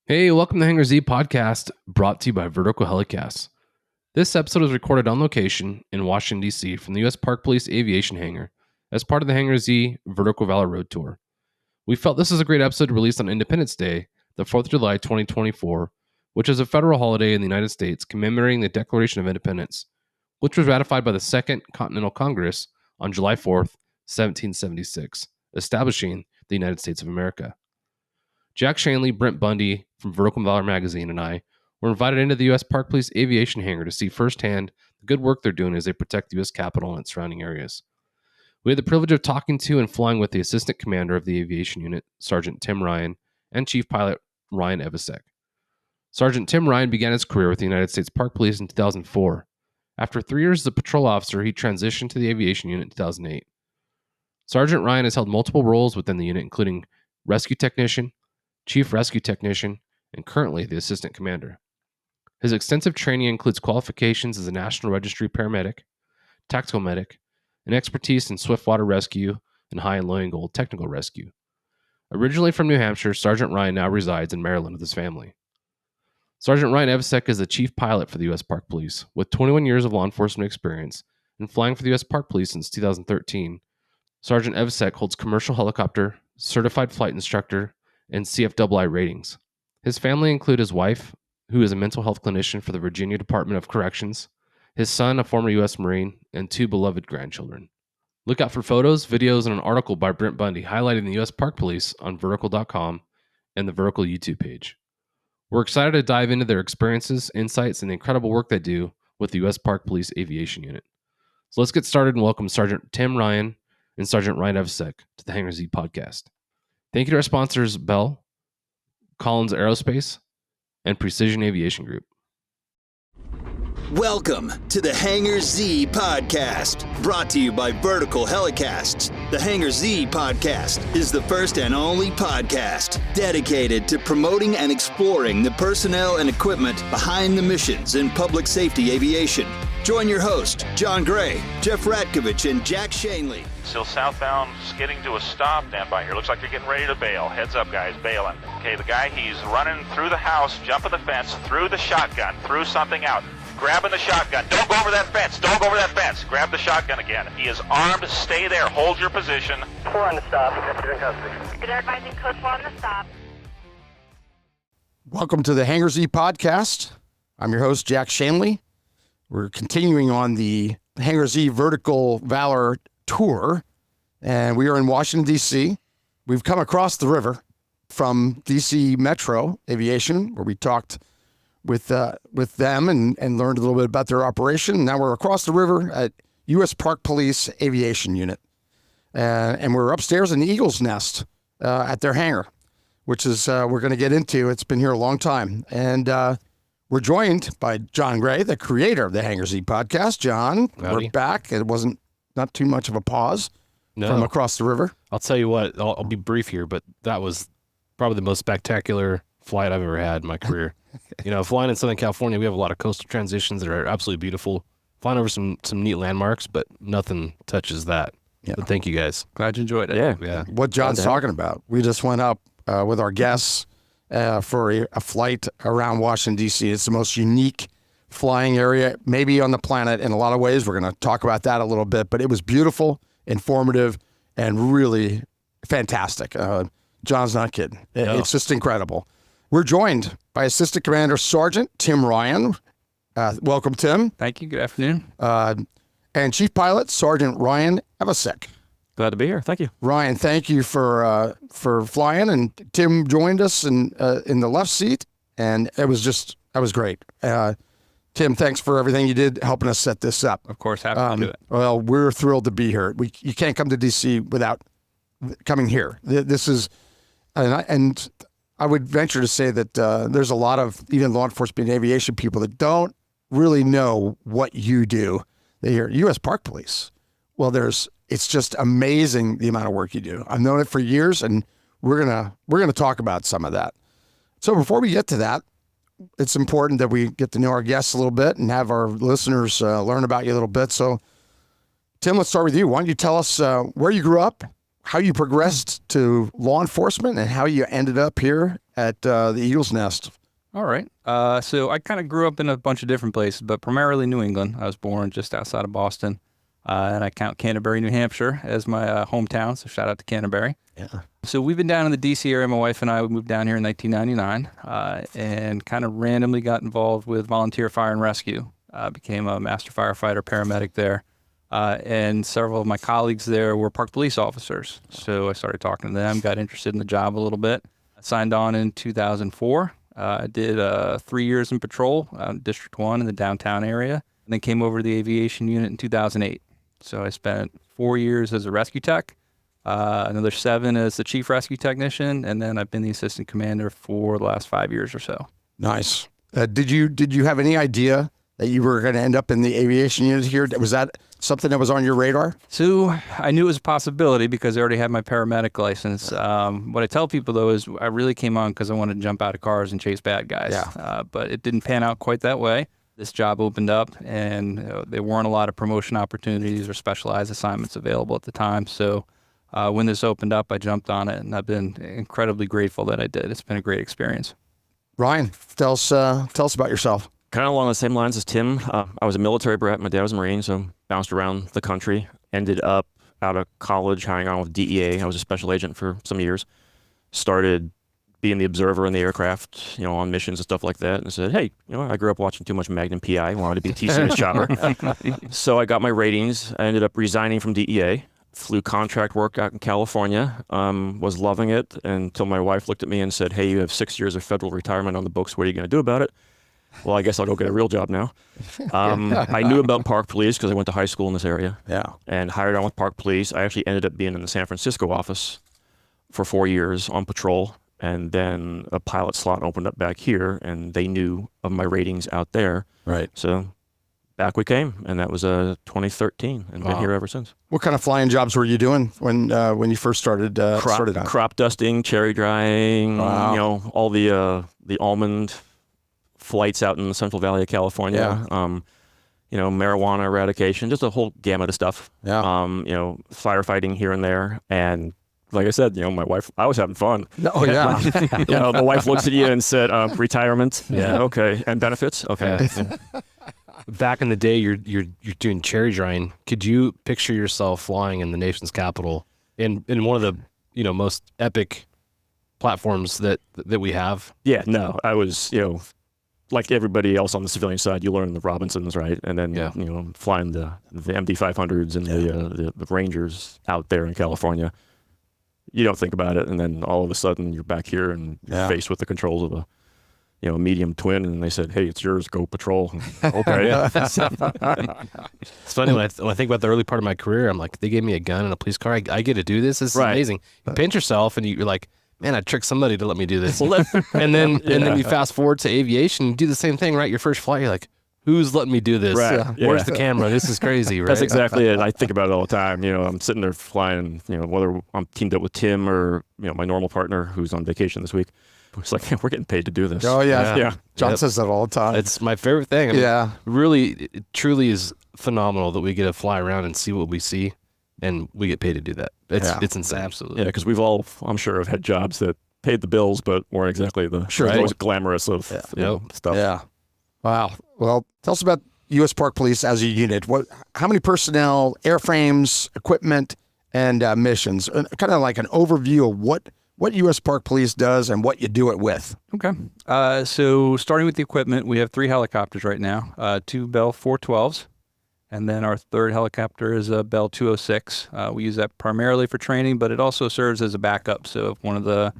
Hey, welcome to Hangar Z podcast, brought to you by Vertical Helicast. This episode is recorded on location in Washington, D.C. from the U.S. Park Police Aviation Hangar as part of the Hangar Z Vertical Valor Road Tour. We felt this is a great episode released on Independence Day, the 4th of July, 2024, which is a federal holiday in the United States commemorating the Declaration of Independence, which was ratified by the Second Continental Congress on July 4th, 1776, establishing the United States of America. Jack Schonely, Brent Bundy from Vertical Valor Magazine, and I were invited into the U.S. Park Police Aviation Hangar to see firsthand the good work they're doing as they protect the U.S. Capitol and its surrounding areas. We had the privilege of talking to and flying with the Assistant Commander of the Aviation Unit, Sgt Tim Ryan, and Chief Pilot Ryan Evasick. Sgt Tim Ryan began his career with the United States Park Police in 2004. After 3 years as a patrol officer, he transitioned to the Aviation Unit in 2008. Sgt Ryan has held multiple roles within the unit, including Rescue Technician, Chief Rescue Technician, and currently the Assistant Commander. His extensive training includes qualifications as a National Registry Paramedic, Tactical Medic, and expertise in swiftwater rescue and high and low angle technical rescue. Originally from New Hampshire, Sgt Ryan now resides in Maryland with his family. Sgt Ryan Evasick is the Chief Pilot for the U.S. Park Police, with 21 years of law enforcement experience and flying for the U.S. Park Police since 2013. Sgt Evasick holds commercial helicopter, certified flight instructor, and CFII ratings. His family include his wife, who is a mental health clinician for the Virginia Department of Corrections, his son, a former U.S. Marine, and 2 beloved grandchildren. Look out for photos, videos, and an article by Brent Bundy highlighting the U.S. Park Police on vertical.com and the Vertical YouTube page. We're excited to dive into their experiences, insights, and the incredible work they do with the U.S. Park Police Aviation Unit. So let's get started and welcome Sgt Tim Ryan and Sgt Ryan Evasick to the Hangar Z podcast. Thank you to our sponsors, Bell, Collins Aerospace, and Precision Aviation Group. Welcome to the Hangar Z podcast, brought to you by Vertical Helicasts. The Hangar Z podcast is the first and only podcast dedicated to promoting and exploring the personnel and equipment behind the missions in public safety aviation. Join your host, John Gray, Jeff Ratkovich, and Jack Schonely. Still southbound, skidding to a stop. Stand by here. Looks like you're getting ready to bail. Heads up, guys, bailing. Okay, the guy, he's running through the house, jumping the fence, through the shotgun, through something out. Grabbing the shotgun. Don't go over that fence. Don't go over that fence. Grab the shotgun again. He is armed. Stay there. Hold your position. 4 on the stop. You're in custody. Good advising code 4 on the stop. Welcome to the Hangar Z podcast. I'm your host, Jack Schonely. We're continuing on the Hangar Z Vertical Valor Tour, and we are in Washington, D.C. We've come across the river from D.C. Metro Aviation, where we talked with them and learned a little bit about their operation. Now we're across the river at U.S. Park Police Aviation Unit, and we're upstairs in the Eagle's Nest at their hangar, which is we're going to get into. It's been here a long time, and we're joined by John Gray, the creator of the Hangar Z podcast. John, Howdy. We're back. It wasn't not too much of a pause from across the river. I'll tell you what, I'll be brief here, but that was probably the most spectacular flight I've ever had in my career. You know, flying in Southern California, we have a lot of coastal transitions that are absolutely beautiful. Flying over some neat landmarks, but nothing touches that. Yeah. But thank you guys. Glad you enjoyed it. Yeah. What John's talking about. We just went up with our guests for a flight around Washington, D.C. It's the most unique flying area maybe on the planet in a lot of ways. We're going to talk about that a little bit, but it was beautiful, informative, and really fantastic. John's not kidding. It's just incredible. We're joined by Assistant Commander Sgt Tim Ryan. Welcome, Tim. Thank you. Good afternoon. And Chief Pilot Sgt Ryan Evasick. Glad to be here. Thank you. Ryan, thank you for flying, and Tim joined us in the left seat, and that was great. Tim, thanks for everything you did helping us set this up. Of course, happy to do it. Well, we're thrilled to be here. You can't come to DC without coming here. This is, and I would venture to say that there's a lot of even law enforcement and aviation people that don't really know what you do. They hear U.S. Park Police. Well, it's just amazing the amount of work you do. I've known it for years, and we're gonna talk about some of that. So before we get to that, it's important that we get to know our guests a little bit and have our listeners learn about you a little bit. So, Tim, let's start with you. Why don't you tell us where you grew up, how you progressed to law enforcement, and how you ended up here at the Eagle's Nest? All right. So I kind of grew up in a bunch of different places, but primarily New England. I was born just outside of Boston, and I count Canterbury, New Hampshire as my hometown, so shout out to Canterbury. Yeah. So we've been down in the D.C. area. My wife and I moved down here in 1999 and kind of randomly got involved with volunteer fire and rescue. Became a master firefighter, paramedic there. And several of my colleagues there were park police officers. So I started talking to them, got interested in the job a little bit. I signed on in 2004. I did 3 years in patrol, District 1 in the downtown area, and then came over to the aviation unit in 2008. So I spent 4 years as a rescue tech, another 7 as the chief rescue technician, and then I've been the assistant commander for the last 5 years or so. Nice. Did you have any idea that you were going to end up in the aviation unit here? Was that something that was on your radar? So I knew it was a possibility because I already had my paramedic license. What I tell people, though, is I really came on because I wanted to jump out of cars and chase bad guys. Yeah. But it didn't pan out quite that way. This job opened up, and there weren't a lot of promotion opportunities or specialized assignments available at the time. So when this opened up, I jumped on it, and I've been incredibly grateful that I did. It's been a great experience. Ryan, tell us about yourself. Kind of along the same lines as Tim. I was a military brat. My dad was a Marine, so bounced around the country. Ended up out of college hanging on with DEA. I was a special agent for some years. Started being the observer in the aircraft, on missions and stuff like that, and said, hey, I grew up watching too much Magnum PI. Wanted to be a TC chopper. So I got my ratings. I ended up resigning from DEA. Flew contract work out in California. Was loving it until my wife looked at me and said, hey, you have 6 years of federal retirement on the books. What are you going to do about it? Well, I guess I'll go get a real job now. I knew about park police because I went to high school in this area. Yeah. And hired on with park police. I actually ended up being in the San Francisco office for 4 years on patrol. And then a pilot slot opened up back here, and they knew of my ratings out there. Right. So back we came, and that was 2013, and been here ever since. What kind of flying jobs were you doing when you first started out? Crop dusting, cherry drying, all the almond flights out in the Central Valley of California. Yeah. Marijuana eradication, just a whole gamut of stuff. Yeah. Firefighting here and there. And like I said, my wife, I was having fun. Oh, yeah. The wife looks at you and said, retirement. Yeah. Okay. And benefits. Okay. Back in the day, you're doing cherry drying. Could you picture yourself flying in the nation's capital in one of the most epic platforms that we have? Yeah. No, I was like everybody else on the civilian side, you learn the Robinsons, right? And then flying the MD-500s and the Rangers out there in California. You don't think about it, and then all of a sudden you're back here and faced with the controls of a medium twin, and they said, hey, it's yours, go patrol. Okay. It's funny when I think about the early part of my career, I'm like, they gave me a gun and a police car. I get to do this. This is amazing. You pinch yourself and you're like, man, I tricked somebody to let me do this. and then you fast forward to aviation, you do the same thing, right? Your first flight, you're like, who's letting me do this? Right. Where's the camera? This is crazy, right? That's exactly it. I think about it all the time. I'm sitting there flying, whether I'm teamed up with Tim or, my normal partner who's on vacation this week. It's like, we're getting paid to do this. Oh, yeah. John says that all the time. It's my favorite thing. I mean, really, it truly is phenomenal that we get to fly around and see what we see, and we get paid to do that. It's insane. Absolutely. Yeah, because we've all, I'm sure, have had jobs that paid the bills, but weren't exactly the most glamorous of stuff. Yeah. Wow. Well, tell us about U.S. Park Police as a unit. How many personnel, airframes, equipment, and missions? Kind of like an overview of what U.S. Park Police does and what you do it with. Okay. So starting with the equipment, we have 3 helicopters right now, 2 Bell 412s, and then our third helicopter is a Bell 206. We use that primarily for training, but it also serves as a backup. So if one of the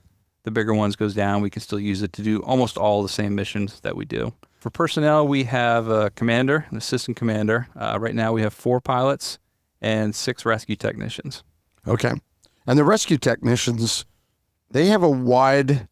bigger ones goes down, we can still use it to do almost all the same missions that we do. For personnel, we have a commander, an assistant commander. Right now we have 4 pilots and 6 rescue technicians. Okay. And the rescue technicians, they have a wide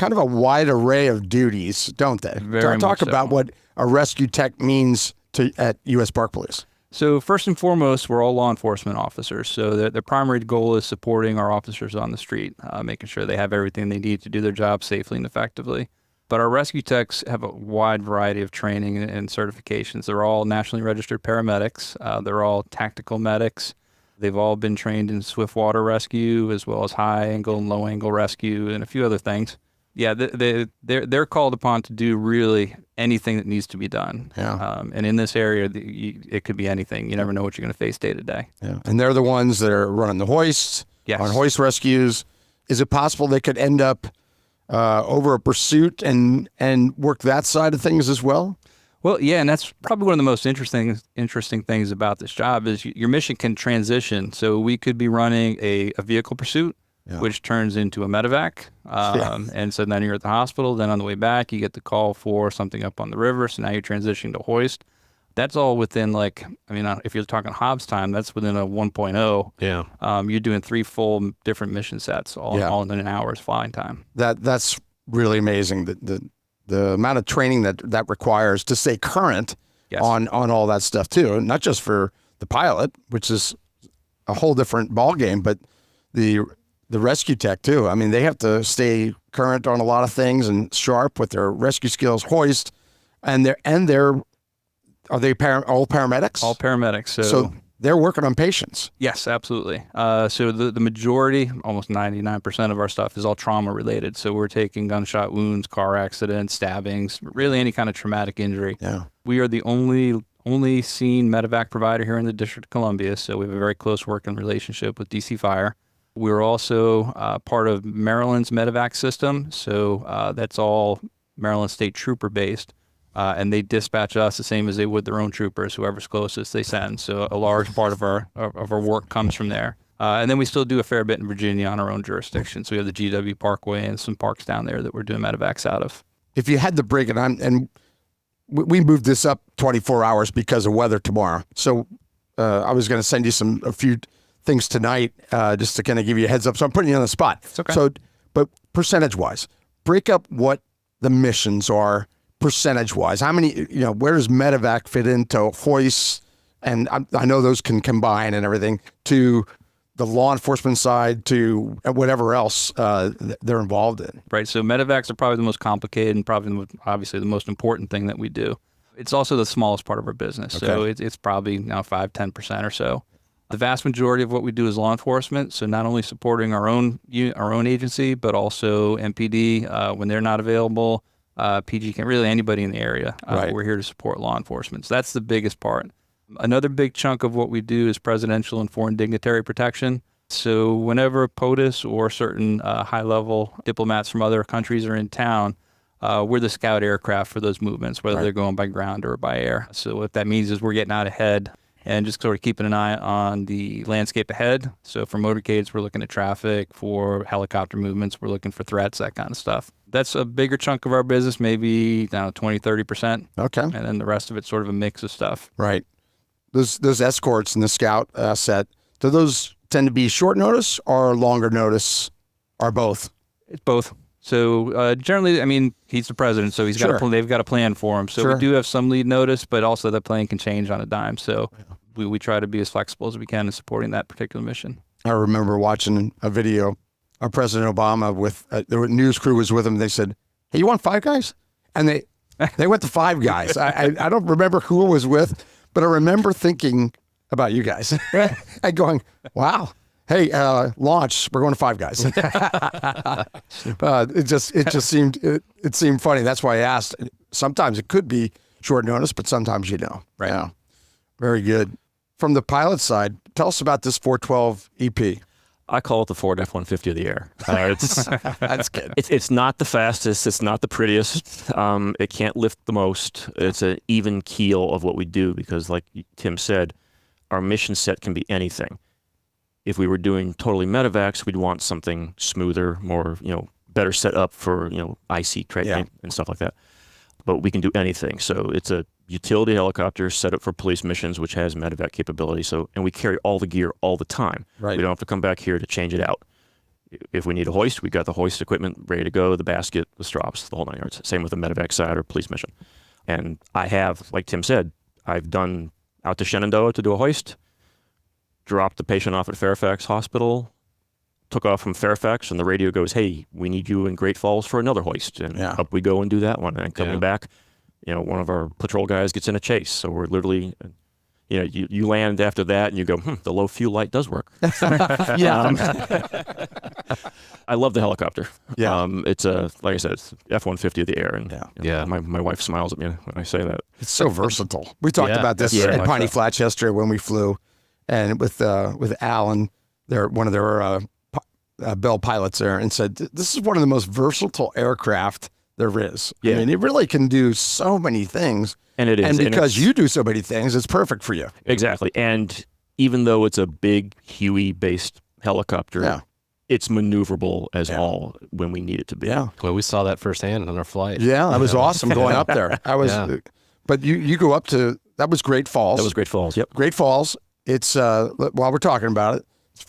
array of duties, don't they? Talk about what a rescue tech means at U.S. Park Police. So first and foremost, we're all law enforcement officers. So their primary goal is supporting our officers on the street, making sure they have everything they need to do their job safely and effectively. But our rescue techs have a wide variety of training and certifications. They're all nationally registered paramedics. They're all tactical medics. They've all been trained in swift water rescue as well as high angle and low angle rescue and a few other things. Yeah, they're called upon to do really anything that needs to be done. Yeah. And in this area, it could be anything. You never know what you're going to face day to day. Yeah. And they're the ones that are running the hoists, Yes. on hoist rescues. Is it possible they could end up over a pursuit and work that side of things as well? Well, yeah, and that's probably one of the most interesting things about this job is your mission can transition. So we could be running a vehicle pursuit, which turns into a medevac. And so then you're at the hospital. Then on the way back, you get the call for something up on the river. So now you're transitioning to hoist. That's all within if you're talking Hobbs time, that's within a 1.0. Yeah. You're doing 3 full different mission sets all in an hour's flying time. That's really amazing. The amount of training that requires to stay current on all that stuff too, not just for the pilot, which is a whole different ballgame, but the rescue tech too. I mean, they have to stay current on a lot of things and sharp with their rescue skills, hoist, and they're are they all paramedics? All paramedics. So they're working on patients. Yes, absolutely. So the majority, almost 99% of our stuff is all trauma related. So we're taking gunshot wounds, car accidents, stabbings, really any kind of traumatic injury. Yeah. We are the only seen medevac provider here in the District of Columbia. So we have a very close working relationship with DC Fire. We're also part of Maryland's medevac system. So that's all Maryland State Trooper based. And they dispatch us the same as they would their own troopers, whoever's closest they send. So a large part of our work comes from there. And then we still do a fair bit in Virginia on our own jurisdiction. So we have the GW Parkway and some parks down there that we're doing medevacs out of. If you had to break it, and we moved this up 24 hours because of weather tomorrow. So I was going to send you a few things tonight just to kind of give you a heads up. So I'm putting you on the spot. It's okay. So, but percentage-wise, break up what the missions are percentage-wise. How many, where does medevac fit into hoists? And I know those can combine and everything to the law enforcement side to whatever else they're involved in. Right. So medevacs are probably the most complicated and probably obviously the most important thing that we do. It's also the smallest part of our business. Okay. So it's probably now 5-10% or so. The vast majority of what we do is law enforcement. So not only supporting our own agency, but also MPD when they're not available. PG can really anybody in the area. Right. We're here to support law enforcement. So that's the biggest part. Another big chunk of what we do is presidential and foreign dignitary protection. So whenever POTUS or certain high-level diplomats from other countries are in town, we're the scout aircraft for those movements, whether they're going by ground or by air. So what that means is we're getting out ahead and just sort of keeping an eye on the landscape ahead. So for motorcades, we're looking at traffic. For helicopter movements, we're looking for threats, that kind of stuff. That's a bigger chunk of our business, maybe 20-30%. Okay. And then the rest of it's sort of a mix of stuff. Right. Those escorts in the scout set, do those tend to be short notice or longer notice, or both? It's both. So generally, he's the president, so they've got a plan for him. So we do have some lead notice, but also that plan can change on a dime. So we try to be as flexible as we can in supporting that particular mission. I remember watching a video of President Obama with the news crew was with him. They said, "Hey, you want Five Guys?" And they went to Five Guys. I don't remember who it was with, but I remember thinking about you guys and going, "Wow. Hey, launch. We're going to Five Guys." It just seemed funny. That's why I asked. Sometimes it could be short notice, but sometimes Right. Yeah. Very good. From the pilot side, tell us about this 412 EP. I call it the Ford F-150 of the air. That's good. It's not the fastest. It's not the prettiest. It can't lift the most. It's an even keel of what we do because, like Tim said, our mission set can be anything. If we were doing totally medevacs, we'd want something smoother, more, better set up for, IC training and stuff like that. But we can do anything. So it's a utility helicopter set up for police missions, which has medevac capability. And we carry all the gear all the time. Right. We don't have to come back here to change it out. If we need a hoist, we got the hoist equipment ready to go, the basket, the strops, the whole 9 yards. Same with the medevac side or police mission. And I have, like Tim said, I've done out to Shenandoah to do a hoist, dropped the patient off at Fairfax Hospital, took off from Fairfax, and the radio goes, "Hey, we need you in Great Falls for another hoist." And up we go and do that one. And coming back, one of our patrol guys gets in a chase. So we're literally, you land after that and you go, the low fuel light does work. I love the helicopter. Yeah. It's like I said, it's F-150 of the air, and my wife smiles at me when I say that. It's so versatile. We talked about this Yeah. at Piney Flats yesterday when we flew, and with Alan, one of their Bell pilots there, and said this is one of the most versatile aircraft there is. Yeah. I mean, it really can do so many things, And it is. and because it's- you do so many things, it's perfect for you. Exactly. And even though it's a big Huey-based helicopter, it's maneuverable as all when we need it to be. Yeah. Well, we saw that firsthand on our flight. Yeah, that was awesome going up there. But you go up to, that was Great Falls. That was Great Falls. Yep. Great Falls. It's, while we're talking about it, it's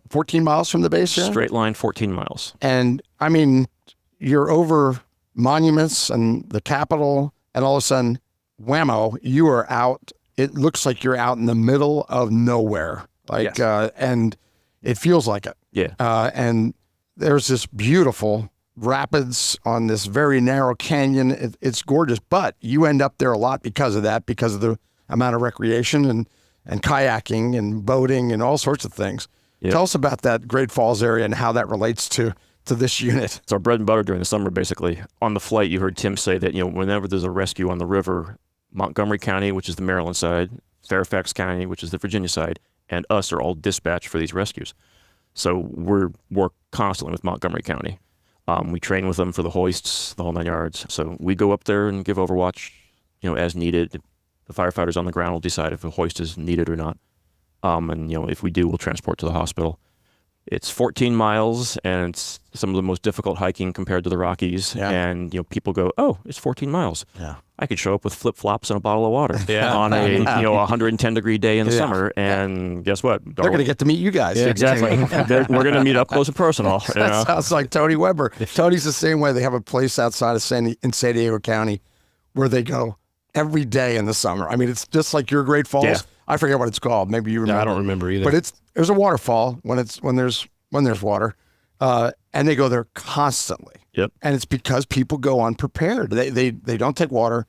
14 miles from the base here? Straight line, 14 miles. And I mean, you're over monuments and the Capitol, and all of a sudden, whammo, you are out. It looks like you're out in the middle of nowhere. And it feels like it. Yeah. And there's this beautiful rapids on this very narrow canyon. It's gorgeous, but you end up there a lot because of that, because of the amount of recreation and kayaking and boating and all sorts of things. Yep. Tell us about that Great Falls area and how that relates to this unit. It's our bread and butter during the summer, basically. On the flight, you heard Tim say that, whenever there's a rescue on the river, Montgomery County, which is the Maryland side, Fairfax County, which is the Virginia side, and us are all dispatched for these rescues. So we're constantly with Montgomery County. We train with them for the hoists, the whole 9 yards. So we go up there and give overwatch, as needed. The firefighters on the ground will decide if a hoist is needed or not. And if we do, we'll transport to the hospital. It's 14 miles, and it's some of the most difficult hiking compared to the Rockies. Yeah. And people go, "Oh, it's 14 miles. Yeah, I could show up with flip flops and a bottle of water on a 110-degree day in the summer." And guess what? They're going to get to meet you guys. Yeah, exactly. We're going to meet up close and personal. That sounds like Tony Weber. Tony's the same way. They have a place outside of in San Diego County where they go every day in the summer. I mean, it's just like your Great Falls. Yeah. I forget what it's called. Maybe you remember. No, I don't remember either. But there's a waterfall when there's water, and they go there constantly. Yep. And it's because people go unprepared. They don't take water,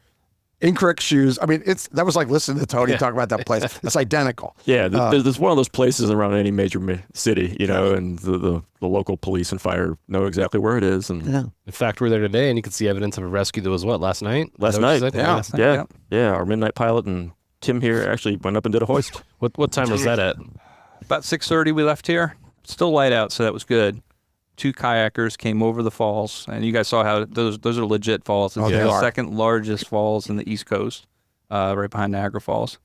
incorrect shoes. I mean, that was like listening to Tony talk about that place. It's identical. Yeah, there's one of those places around any major city, and the local police and fire know exactly where it is. And in fact, we're there today, and you can see evidence of a rescue that was last night? Last night. Yeah. Our midnight pilot and Tim here actually went up and did a hoist. What time was that at? About 6:30 we left here. Still light out, so that was good. 2 kayakers came over the falls, and you guys saw how those are legit falls. It's the second largest falls in the East Coast, right behind Niagara Falls.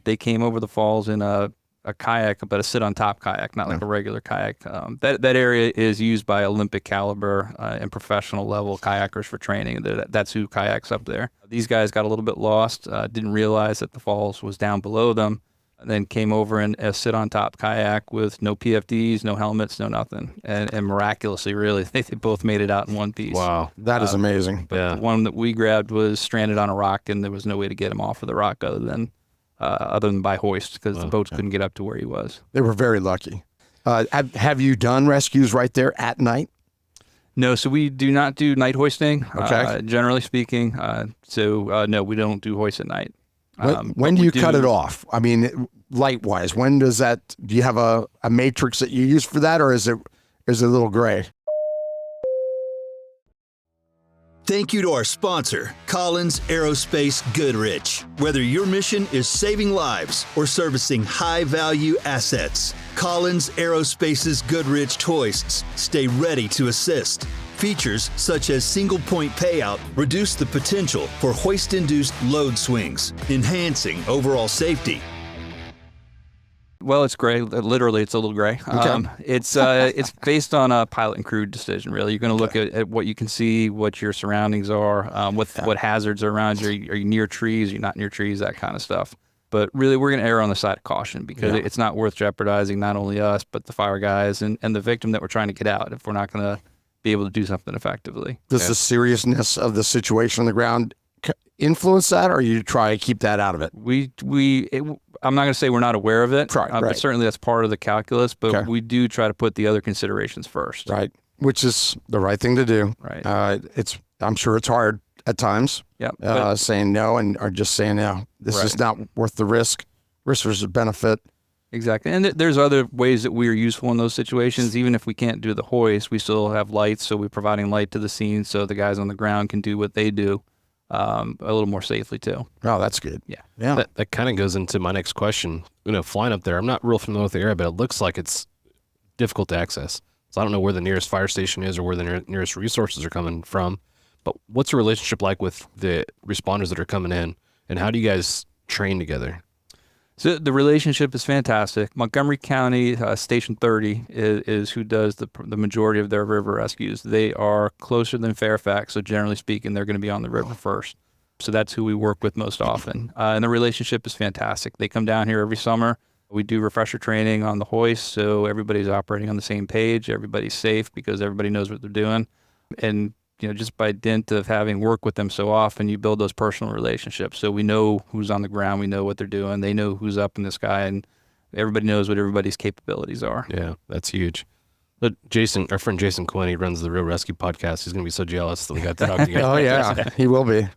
They came over the falls in a kayak, but a sit-on-top kayak, not like a regular kayak. That area is used by Olympic caliber and professional level kayakers for training. That's who kayaks up there. These guys got a little bit lost, didn't realize that the falls was down below them, and then came over in a sit-on-top kayak with no PFDs, no helmets, no nothing. And miraculously, really, they both made it out in one piece. Wow. That is amazing. But the one that we grabbed was stranded on a rock, and there was no way to get him off of the rock other than by hoist, because the boats couldn't get up to where he was. They were very lucky. Have you done rescues right there at night? No, so we do not do night hoisting, okay. Generally speaking. No, we don't do hoist at night. When do you cut it off? I mean, light-wise, when does that, do you have a matrix that you use for that, or is it a little gray? Thank you to our sponsor, Collins Aerospace Goodrich. Whether your mission is saving lives or servicing high-value assets, Collins Aerospace's Goodrich hoists stay ready to assist. Features such as single-point payout reduce the potential for hoist-induced load swings, enhancing overall safety. Well, it's gray. Literally, it's a little gray. Okay. It's based on a pilot and crew decision, really. You're going to look at what you can see, what your surroundings are, what hazards are around you. Are you near trees? Are you not near trees? That kind of stuff. But really, we're going to err on the side of caution because it's not worth jeopardizing not only us, but the fire guys and the victim that we're trying to get out if we're not going to be able to do something effectively. Does the seriousness of the situation on the ground influence that, or you try to keep that out of it? I'm not going to say we're not aware of it, right. But certainly that's part of the calculus. But we do try to put the other considerations first. Right, which is the right thing to do. Right. I'm sure it's hard at times. Yep. Saying no or just saying no. This is not worth the risk. risk versus benefit. Exactly. And there's other ways that we are useful in those situations. Even if we can't do the hoist, we still have lights. So we're providing light to the scene so the guys on the ground can do what they do a little more safely too. Oh, that's good. Yeah. Yeah. That kind of goes into my next question. Flying up there, I'm not real familiar with the area, but it looks like it's difficult to access. So I don't know where the nearest fire station is or where the nearest resources are coming from. But what's the relationship like with the responders that are coming in, and how do you guys train together? So the relationship is fantastic. Montgomery County Station 30 is who does the majority of their river rescues. They are closer than Fairfax, so generally speaking, they're going to be on the river first. So that's who we work with most often. And the relationship is fantastic. They come down here every summer. We do refresher training on the hoist, so everybody's operating on the same page. Everybody's safe because everybody knows what they're doing. And just by dint of having worked with them so often, you build those personal relationships. So we know who's on the ground, we know what they're doing, they know who's up in the sky, and everybody knows what everybody's capabilities are. Yeah, that's huge. But Jason, our friend Jason Quinn, he runs the Real Rescue podcast. He's going to be so jealous that we got to talk to you. Oh, yeah, he will be.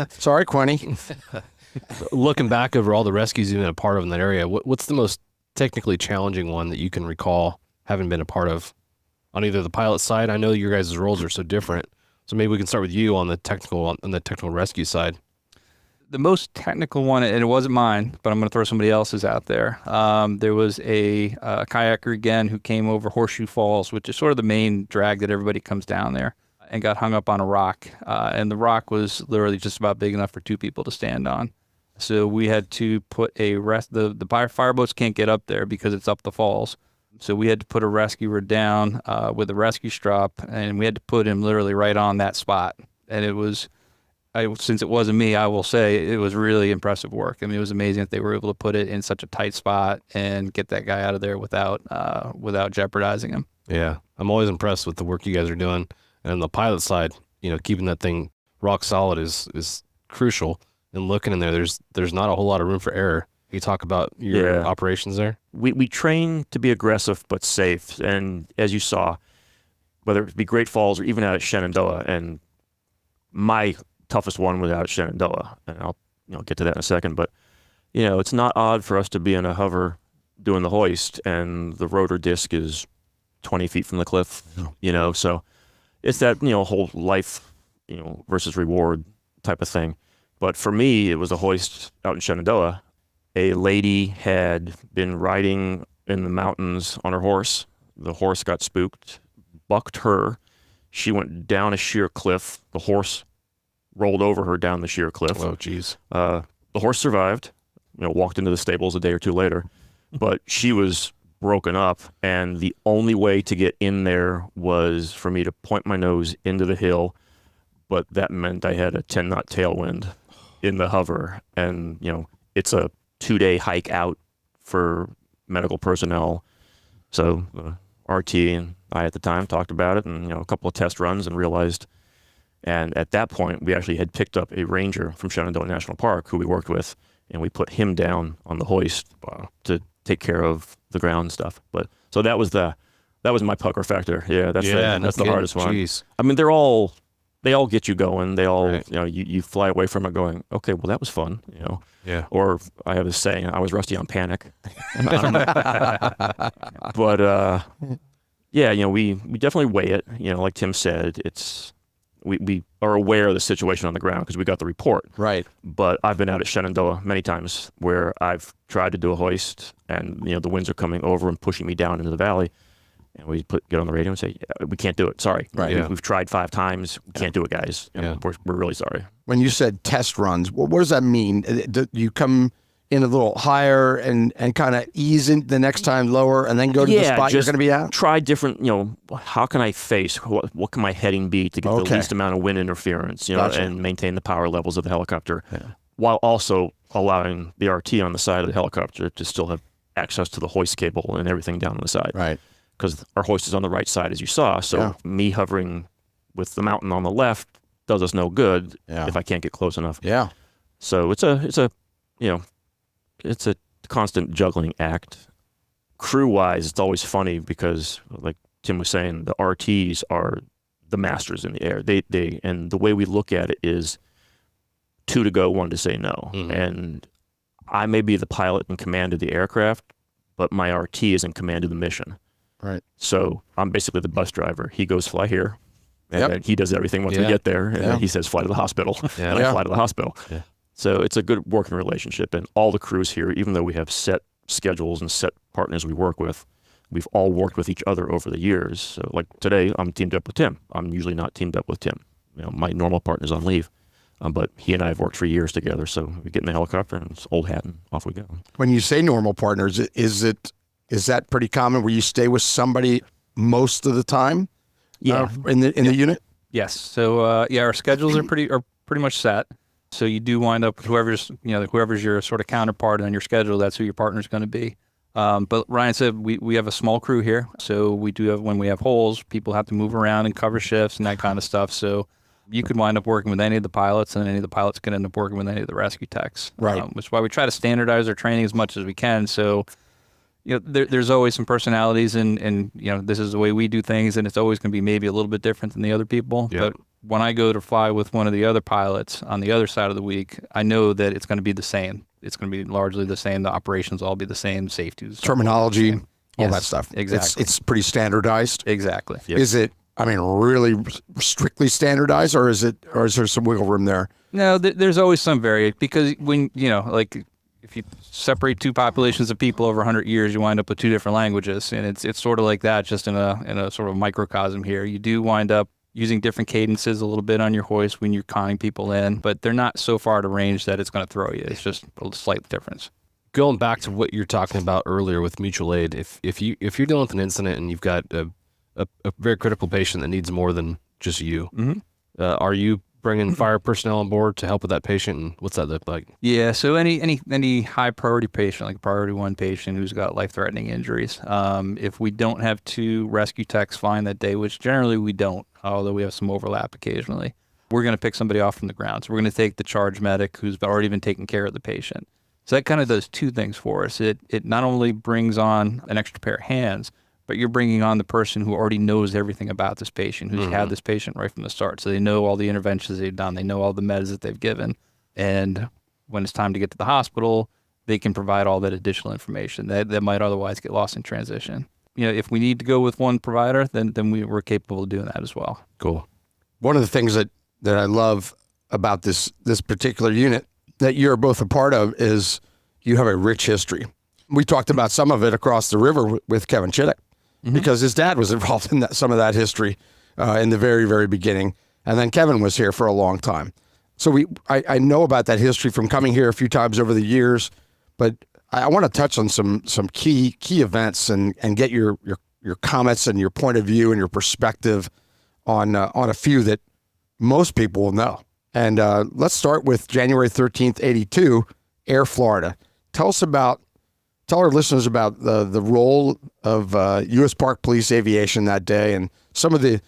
Sorry, Quinny. Looking back over all the rescues you've been a part of in that area, what's the most technically challenging one that you can recall having been a part of on either the pilot side? I know your guys' roles are so different. So maybe we can start with you on the technical rescue side. The most technical one, and it wasn't mine, but I'm going to throw somebody else's out there. There was a kayaker again who came over Horseshoe Falls, which is sort of the main drag that everybody comes down there, and got hung up on a rock. And the rock was literally just about big enough for two people to stand on. So we had to put the fireboats can't get up there because it's up the falls. So we had to put a rescuer down with a rescue strap, and we had to put him literally right on that spot. And it was, since it wasn't me, I will say it was really impressive work. I mean, it was amazing that they were able to put it in such a tight spot and get that guy out of there without jeopardizing him. Yeah, I'm always impressed with the work you guys are doing. And on the pilot side, keeping that thing rock solid is crucial. And looking in there, there's not a whole lot of room for error. You talk about your operations there? We train to be aggressive but safe. And as you saw, whether it be Great Falls or even out at Shenandoah, and my toughest one was out at Shenandoah, and I'll get to that in a second, but it's not odd for us to be in a hover doing the hoist and the rotor disc is 20 feet from the cliff, so it's that, whole life, versus reward type of thing. But for me, it was a hoist out in Shenandoah. A lady had been riding in the mountains on her horse. The horse got spooked, bucked her. She went down a sheer cliff. The horse rolled over her down the sheer cliff. Oh, geez. The horse survived, walked into the stables a day or two later, but she was broken up, and the only way to get in there was for me to point my nose into the hill, but that meant I had a 10-knot tailwind in the hover, and, it's a 2-day hike out for medical personnel. So RT and I at the time talked about it, and a couple of test runs, and realized. And at that point, we actually had picked up a ranger from Shenandoah National Park who we worked with, and we put him down on the hoist to take care of the ground stuff. But so that was my pucker factor. Yeah, that's the hardest one. Jeez. I mean, they all get you going. They all, right. You fly away from it going, okay, well, that was fun, Yeah. Or I have this saying, I was rusty on panic. But, we definitely weigh it. Like Tim said, we are aware of the situation on the ground because we got the report. Right. But I've been out at Shenandoah many times where I've tried to do a hoist, and, the winds are coming over and pushing me down into the valley. And we get on the radio and say, we can't do it. Sorry. Right. Yeah. We've tried 5 times. We can't do it, guys. We're really sorry. When you said test runs, what does that mean? Do you come in a little higher and kind of ease in the next time lower and then go to the spot you're going to be at? Try different, how can I face? What can my heading be to get the least amount of wind interference, Gotcha. and maintain the power levels of the helicopter, while also allowing the RT on the side of the helicopter to still have access to the hoist cable and everything down on the side. Right. Because our hoist is on the right side, as you saw. So me hovering with the mountain on the left does us no good if I can't get close enough. Yeah. So it's a constant juggling act. Crew-wise, it's always funny because, like Tim was saying, the RTs are the masters in the air. They and the way we look at it is 2 to go, 1 to say no. Mm-hmm. And I may be the pilot in command of the aircraft, but my RT is in command of the mission. Right. So I'm basically the bus driver. He goes fly here, and Yep. then he does everything once we get there, and then he says fly to the hospital, and I fly to the hospital. Yeah. So it's a good working relationship, and all the crews here, even though we have set schedules and set partners we work with, we've all worked with each other over the years. So like today, I'm teamed up with Tim. I'm usually not teamed up with Tim. My normal partner's on leave, but he and I have worked for years together. So we get in the helicopter and it's old hat and off we go. When you say normal partners, is that pretty common where you stay with somebody most of the time? Yeah. In the unit? Yes. So our schedules are pretty much set. So you do wind up with whoever's your sort of counterpart on your schedule. That's who your partner's going to be. But Ryan said we have a small crew here, so we do have, when we have holes, people have to move around and cover shifts and that kind of stuff. So you could wind up working with any of the pilots, and any of the pilots can end up working with any of the rescue techs. Right. Which is why we try to standardize our training as much as we can. So there's always some personalities, and this is the way we do things, and it's always going to be maybe a little bit different than the other people. Yep. But when I go to fly with one of the other pilots on the other side of the week, I know that it's going to be the same. It's going to be largely the same. The operations all be the same. Safety, Terminology, all Yes, that stuff. exactly. It's pretty standardized. Exactly. Yep. Is it, really strictly standardized, or is there some wiggle room there? No, there's always some variation, because when, if you separate two populations of people over 100 years, you wind up with two different languages. And it's sort of like that, just in a sort of microcosm here. You do wind up using different cadences a little bit on your hoist when you're conning people in, but they're not so far to range that it's going to throw you. It's just a slight difference. Going back to what you're talking about earlier with mutual aid, if you're dealing with an incident and you've got a very critical patient that needs more than just you, are you bringing fire personnel on board to help with that patient, and what's that look like? Yeah, so any high priority patient, like a priority 1 patient who's got life-threatening injuries, if we don't have 2 rescue techs flying that day, which generally we don't, although we have some overlap occasionally, we're going to pick somebody off from the ground. So we're going to take the charge medic who's already been taking care of the patient. So that kind of does 2 things for us. It not only brings on an extra pair of hands, but you're bringing on the person who already knows everything about this patient, who's had this patient right from the start. So they know all the interventions they've done. They know all the meds that they've given. And when it's time to get to the hospital, they can provide all that additional information that might otherwise get lost in transition. If we need to go with one provider, then we're capable of doing that as well. Cool. One of the things that I love about this particular unit that you're both a part of is you have a rich history. We talked about some of it across the river with Kevin Chittick, because his dad was involved in some of that history in the very, very beginning. And then Kevin was here for a long time. So I know about that history from coming here a few times over the years, but I want to touch on some key events and get your comments and your point of view and your perspective on a few that most people will know. And let's start with January 13th, 82, Air Florida. Tell our listeners about the role of U.S. Park Police Aviation that day, and some of the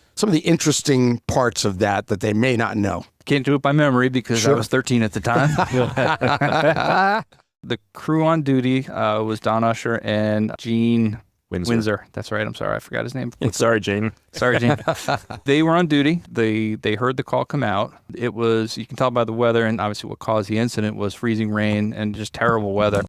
interesting parts of that they may not know. Can't do it by memory because I was 13 at the time. The crew on duty was Don Usher and Gene Windsor. That's right. I'm sorry. I forgot his name. Sorry, Jane. Sorry, Gene. They were on duty. They heard the call come out. It was, you can tell by the weather, and obviously what caused the incident was freezing rain and just terrible weather.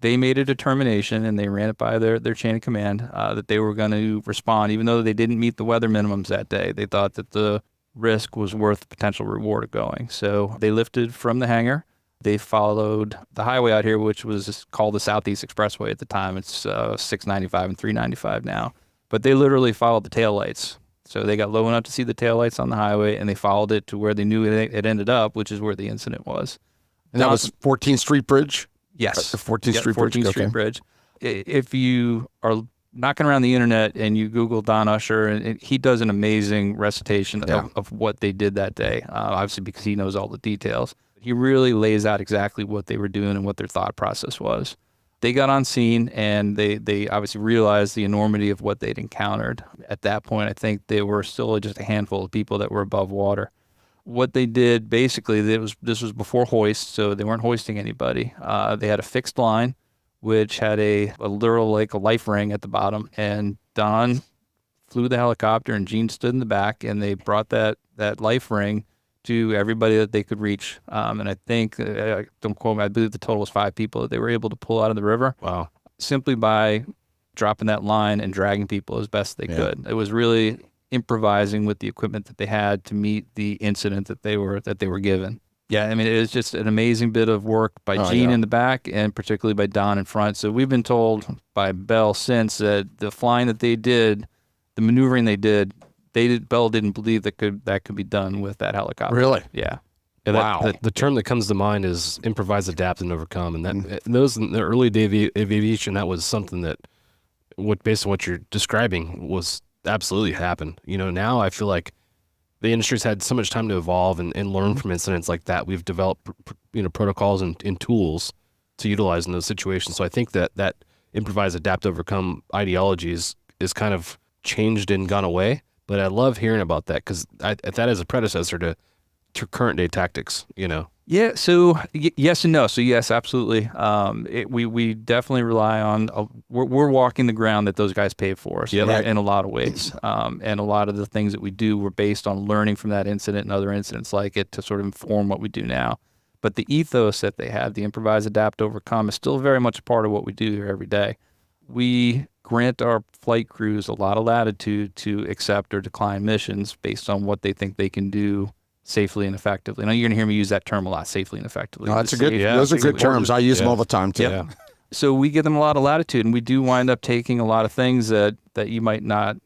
They made a determination, and they ran it by their chain of command, that they were going to respond, even though they didn't meet the weather minimums that day. They thought that the risk was worth the potential reward of going. So they lifted from the hangar. They followed the highway out here, which was called the Southeast Expressway at the time. It's 695 and 395 now. But they literally followed the taillights. So they got low enough to see the taillights on the highway, and they folled it to where they knew it ended up, which is where the incident was. And that was 14th Street Bridge? Yes. The 14th Street Bridge. 14th Street Bridge. If you are knocking around the internet and you Google Don Usher, and he does an amazing recitation of what they did that day, obviously because he knows all the details. He really lays out exactly what they were doing and what their thought process was. They got on scene, and they obviously realized the enormity of what they'd encountered. At that point, I think they were still just a handful of people that were above water. What they did, basically, this was before hoist, so they weren't hoisting anybody. They had a fixed line, which had a literal like a life ring at the bottom, and Don flew the helicopter, and Gene stood in the back, and they brought that life ring rescue everybody that they could reach. And I think, don't quote me, I believe the total was 5 people that they were able to pull out of the river. Wow. Simply by dropping that line and dragging people as best they could. It was really improvising with the equipment that they had to meet the incident that they were given. Yeah, I mean, it was just an amazing bit of work by Gene in the back and particularly by Don in front. So we've been told by Bell since that the flying that they did, the maneuvering they did, Bell didn't believe that could be done with that helicopter. Really? Yeah. Wow. The term that comes to mind is improvise, adapt, and overcome. And that those in the early day of aviation, that was something that, based on what you're describing, was absolutely happened. Now I feel like the industry's had so much time to evolve and learn from incidents like that. We've developed protocols and tools to utilize in those situations. So I think that improvise, adapt, overcome ideology is kind of changed and gone away. But I love hearing about that because that is a predecessor to current day tactics. Yeah. So yes and no. So yes, absolutely. We definitely rely on. We're walking the ground that those guys paved for us in a lot of ways. And a lot of the things that we do were based on learning from that incident and other incidents like it to sort of inform what we do now. But the ethos that they have, the improvise, adapt, overcome, is still very much a part of what we do here every day. We grant our flight crews a lot of latitude to accept or decline missions based on what they think they can do safely and effectively. Now, you're going to hear me use that term a lot, safely and effectively. No, that's those are good terms. I use them all the time, too. Yeah. So we give them a lot of latitude, and we do wind up taking a lot of things that you might not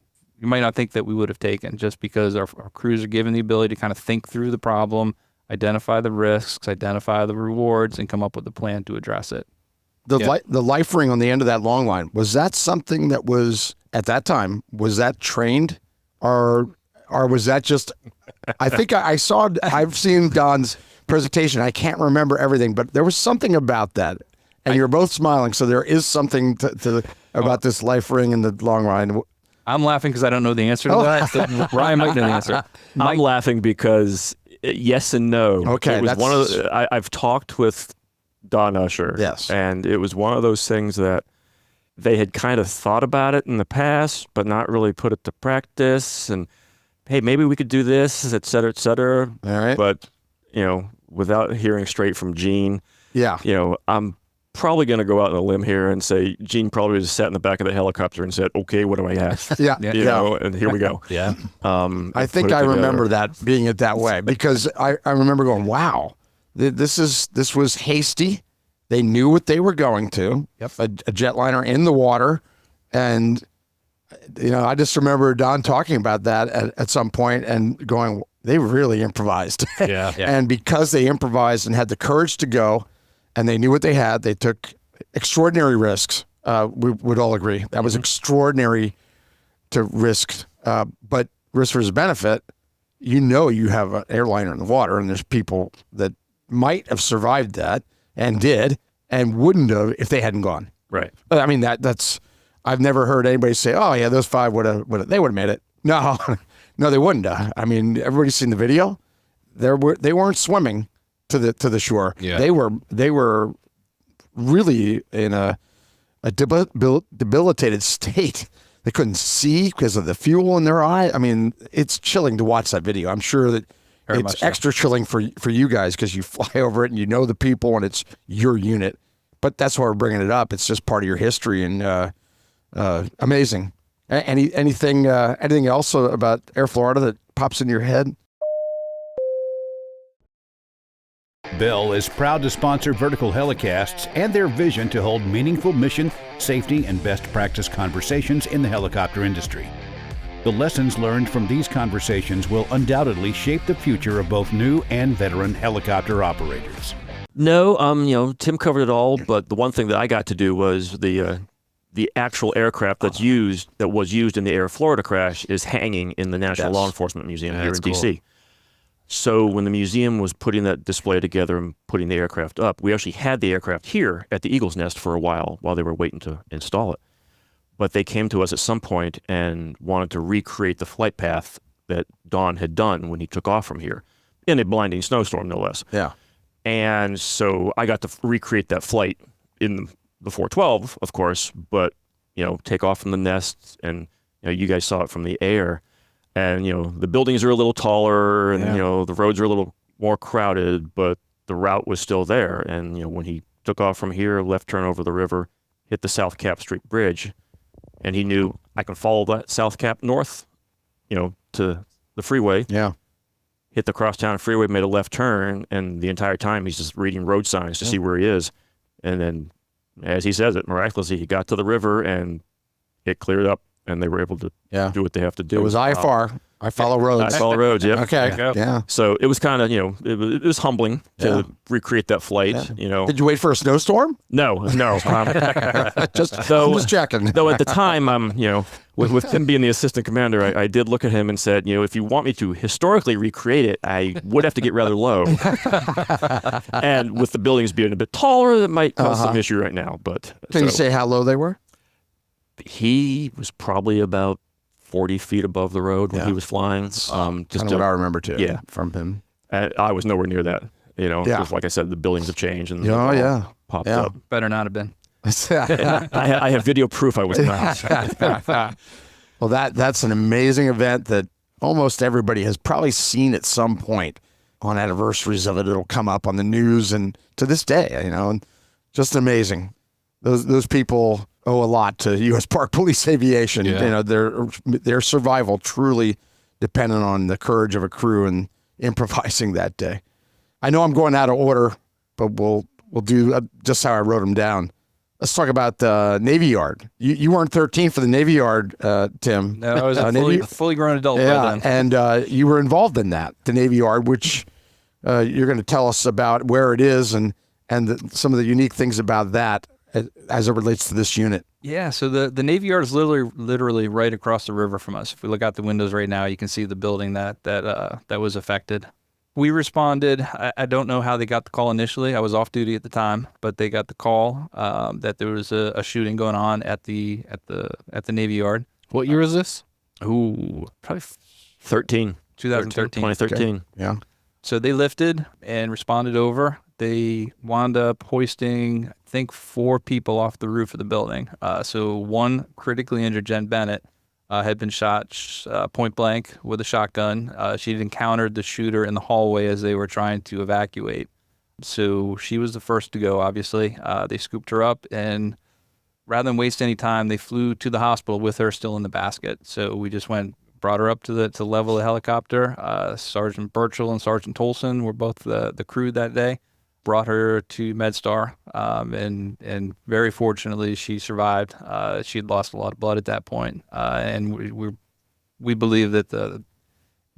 think that we would have taken just because our crews are given the ability to kind of think through the problem, identify the risks, identify the rewards, and come up with a plan to address it. The life ring on the end of that long line, was that something that was, at that time, was that trained? Or was that just, I think I've seen Don's presentation. I can't remember everything, but there was something about that. And you're both smiling, so there is something about this life ring and the long line. I'm laughing because I don't know the answer to that. So Ryan might know the answer. I'm laughing because yes and no. Okay. It was I've talked with Don Usher. Yes. And it was one of those things that they had kind of thought about it in the past, but not really put it to practice. And, hey, maybe we could do this, et cetera, et cetera. All right. But, without hearing straight from Gene, I'm probably going to go out on a limb here and say Gene probably just sat in the back of the helicopter and said, okay, what do I have? And here we go. Yeah. I think I remember that being it that way because I remember going, wow, this was hasty. They knew what they were going to. Yep. A jetliner in the water. And, I just remember Don talking about that at some point and going, they really improvised. Yeah. And because they improvised and had the courage to go and they knew what they had, they took extraordinary risks. We would all agree. That was extraordinary to risk. But risk versus benefit, you have an airliner in the water and there's people that might have survived that and did and wouldn't have if they hadn't gone. Right. I mean, that's I've never heard anybody say, oh, yeah, those 5 would have made it. No, they wouldn't have. I mean, everybody's seen the video. They weren't swimming to the shore. Yeah. They were really in a debilitated state. They couldn't see because of the fuel in their eye. I mean, it's chilling to watch that video. I'm sure that it's extra chilling for you guys because you fly over it and you know the people and it's your unit. But that's why we're bringing it up. It's just part of your history and amazing. Anything else about Air Florida that pops in your head? Bell is proud to sponsor Vertical Helicasts and their vision to hold meaningful mission, safety, and best practice conversations in the helicopter industry. The lessons learned from these conversations will undoubtedly shape the future of both new and veteran helicopter operators. No, Tim covered it all, but the one thing that I got to do was the actual aircraft that was used in the Air Florida crash is hanging in the National Law Enforcement Museum here in D.C. So when the museum was putting that display together and putting the aircraft up, we actually had the aircraft here at the Eagle's Nest for a while they were waiting to install it. But they came to us at some point and wanted to recreate the flight path that Don had done when he took off from here in a blinding snowstorm, no less. Yeah. And so I got to recreate that flight in the 412, of course, but, take off from the nest and, you guys saw it from the air. And, the buildings are a little taller and, the roads are a little more crowded, but the route was still there. And, when he took off from here, left turn over the river, hit the South Cap Street Bridge, and he knew I can follow that South Cap north, to the freeway. Yeah. Hit the crosstown freeway, made a left turn, and the entire time he's just reading road signs to see where he is. And then, as he says it, miraculously, he got to the river and it cleared up, and they were able to do what they have to do. It was IFR. I follow roads. I follow roads, yeah. Okay. Yeah. So it was kind of, it was humbling to recreate that flight, Did you wait for a snowstorm? No. I'm just checking. Though at the time, with him being the assistant commander, I did look at him and said, if you want me to historically recreate it, I would have to get rather low. And with the buildings being a bit taller, that might cause some issue right now. But Can you say how low they were? He was probably about 40 feet above the road when he was flying. Just what I remember too. Yeah. From him. I was nowhere near that. Because like I said, the buildings have changed and popped up. Better not have been. I have video proof I was not. Well, that's an amazing event that almost everybody has probably seen at some point. On anniversaries of it, it'll come up on the news, and to this day, and just amazing. Those people owe a lot to U.S. Park Police Aviation. Yeah. Their survival truly depended on the courage of a crew and improvising that day. I know I'm going out of order, but we'll do just how I wrote them down. Let's talk about the Navy Yard. You weren't 13 for the Navy Yard, Tim. No, I was a fully grown adult by then. And you were involved in that, the Navy Yard, which you're going to tell us about where it is and some of the unique things about that as it relates to this unit. Yeah, so the Navy Yard is literally right across the river from us. If we look out the windows right now, you can see the building that was affected. We responded. I don't know how they got the call initially. I was off duty at the time, but they got the call that there was a shooting going on at the Navy Yard. What year is this? Ooh, probably 2013. 2013. Yeah. So they lifted and responded over. They wound up hoisting, I think, 4 people off the roof of the building. So one critically injured, Jen Bennett, had been shot point blank with a shotgun. She'd encountered the shooter in the hallway as they were trying to evacuate. So she was the first to go, obviously. They scooped her up, and rather than waste any time, they flew to the hospital with her still in the basket. So we just brought her up to the level of the helicopter. Sergeant Burchell and Sergeant Tolson were both the crew that day. Brought her to MedStar, and very fortunately, she survived. She had lost a lot of blood at that point, and we believe that the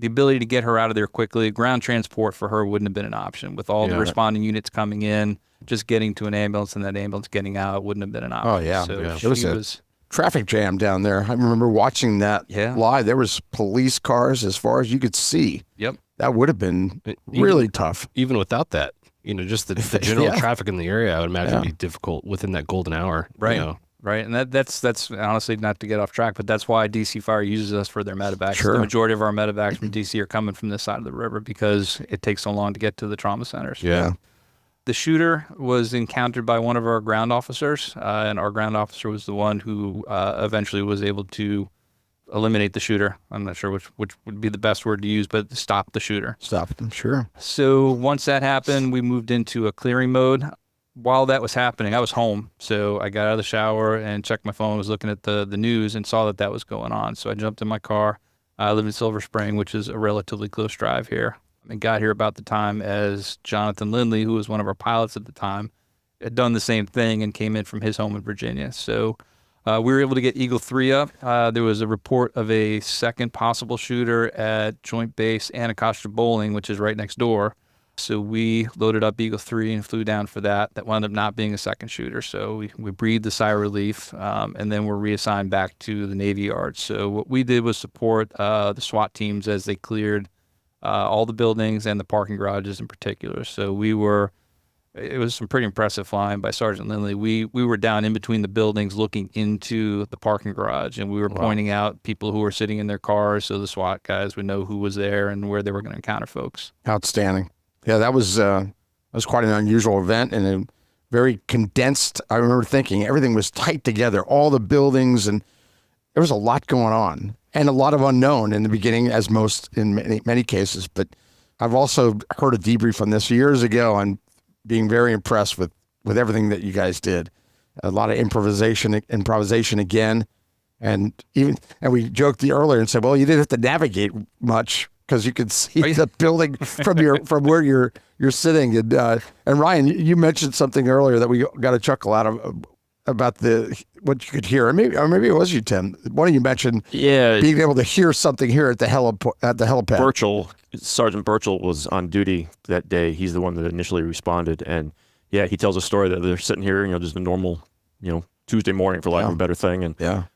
ability to get her out of there quickly, ground transport for her wouldn't have been an option. With all the responding units coming in, just getting to an ambulance and that ambulance getting out wouldn't have been an option. Oh yeah, so It was traffic jam down there. I remember watching that live. There was police cars as far as you could see. Yep, that would have been really tough. Even without that. Just the general traffic in the area, I would imagine would be difficult within that golden hour. Right. Right. And that's honestly, not to get off track, but that's why DC Fire uses us for their medevacs. Sure. The majority of our medevacs from DC are coming from this side of the river because it takes so long to get to the trauma centers. Yeah. The shooter was encountered by one of our ground officers, and our ground officer was the one who eventually was able to eliminate the shooter. I'm not sure which would be the best word to use, but stop the shooter. Stop them, sure. So once that happened, we moved into a clearing mode. While that was happening, I was home. So I got out of the shower and checked my phone, was looking at the news and saw that was going on. So I jumped in my car. I live in Silver Spring, which is a relatively close drive here. And got here about the time as Jonathan Lindley, who was one of our pilots at the time, had done the same thing and came in from his home in Virginia. So we were able to get Eagle 3 up. There was a report of a second possible shooter at Joint Base Anacostia Bowling, which is right next door. So we loaded up Eagle 3 and flew down for that. That wound up not being a second shooter. So we breathed a sigh of relief, and then we're reassigned back to the Navy Yard. So what we did was support the SWAT teams as they cleared all the buildings and the parking garages in particular. So it was some pretty impressive flying by Sergeant Lindley. We were down in between the buildings looking into the parking garage, and we were pointing out people who were sitting in their cars so the SWAT guys would know who was there and where they were going to encounter folks. Outstanding. Yeah, that was quite an unusual event and a very condensed. I remember thinking everything was tight together, all the buildings, and there was a lot going on. and a lot of unknown in the beginning, as most in many cases. But I've also heard a debrief on this years ago and being very impressed with everything that you guys did. A lot of improvisation again. And we joked earlier and said, well, you didn't have to navigate much because you could see the building from where you're sitting. And Ryan, you mentioned something earlier that we got a chuckle out of about what you could hear. Or maybe it was you, Tim. One of you mentioned being able to hear something here at the helipad. Sergeant Burchell was on duty that day. He's the one that initially responded, and he tells a story that they're sitting here, just a normal, Tuesday morning, for lack of a better thing, and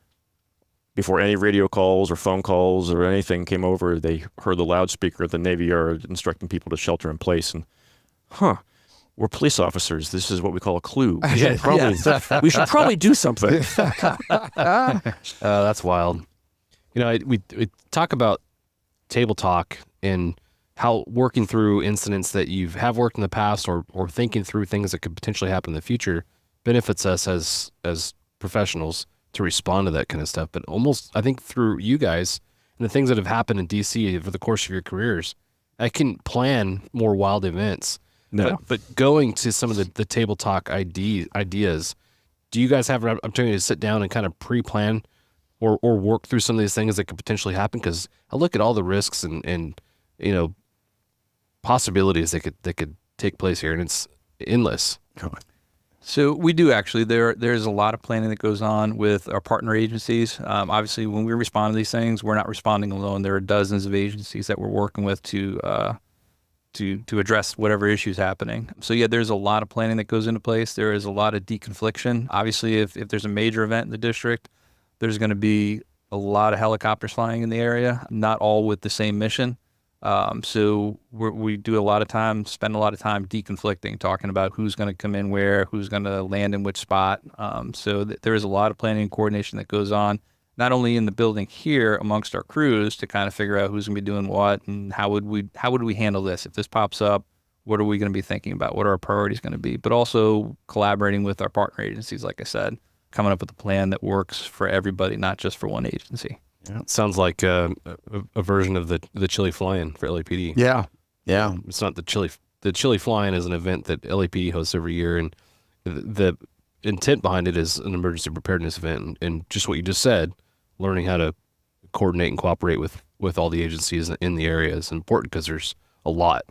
before any radio calls or phone calls or anything came over, they heard the loudspeaker at the Navy Yard instructing people to shelter in place. And, we're police officers. This is what we call a clue. We should probably do something. That's wild. We talk about table talk and how working through incidents that you have worked in the past or thinking through things that could potentially happen in the future benefits us as professionals to respond to that kind of stuff. But almost, I think, through you guys and the things that have happened in DC over the course of your careers, I can plan more wild events. No. But going to some of the table talk ideas, do you guys have an opportunity to sit down and kind of pre-plan or work through some of these things that could potentially happen? Because I look at all the risks and possibilities that could take place here, and it's endless. So we do actually. There's a lot of planning that goes on with our partner agencies. Obviously, when we respond to these things, we're not responding alone. There are dozens of agencies that we're working with to address whatever issues happening. So there's a lot of planning that goes into place. There is a lot of deconfliction. Obviously, if there's a major event in the district, there's going to be a lot of helicopters flying in the area, not all with the same mission. So we do spend a lot of time deconflicting, talking about who's going to come in where, who's going to land in which spot. So there is a lot of planning and coordination that goes on, not only in the building here amongst our crews to kind of figure out who's going to be doing what and how would we handle this if this pops up. What are we going to be thinking about? What are our priorities going to be? But also collaborating with our partner agencies, like I said, coming up with a plan that works for everybody, not just for one agency. Yeah. It sounds like a version of the Chili Fly-In for LAPD. Yeah. It's not the Chili Fly-In is an event that LAPD hosts every year, and the intent behind it is an emergency preparedness event. And just what you just said, learning how to coordinate and cooperate with all the agencies in the area is important because there's a lot,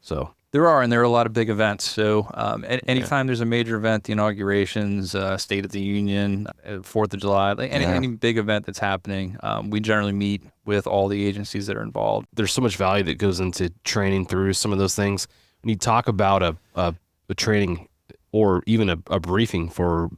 So there are a lot of big events. So anytime there's a major event, the inaugurations, State of the Union, 4th of July, any big event that's happening, we generally meet with all the agencies that are involved. There's so much value that goes into training through some of those things. When you talk about a training or even a briefing for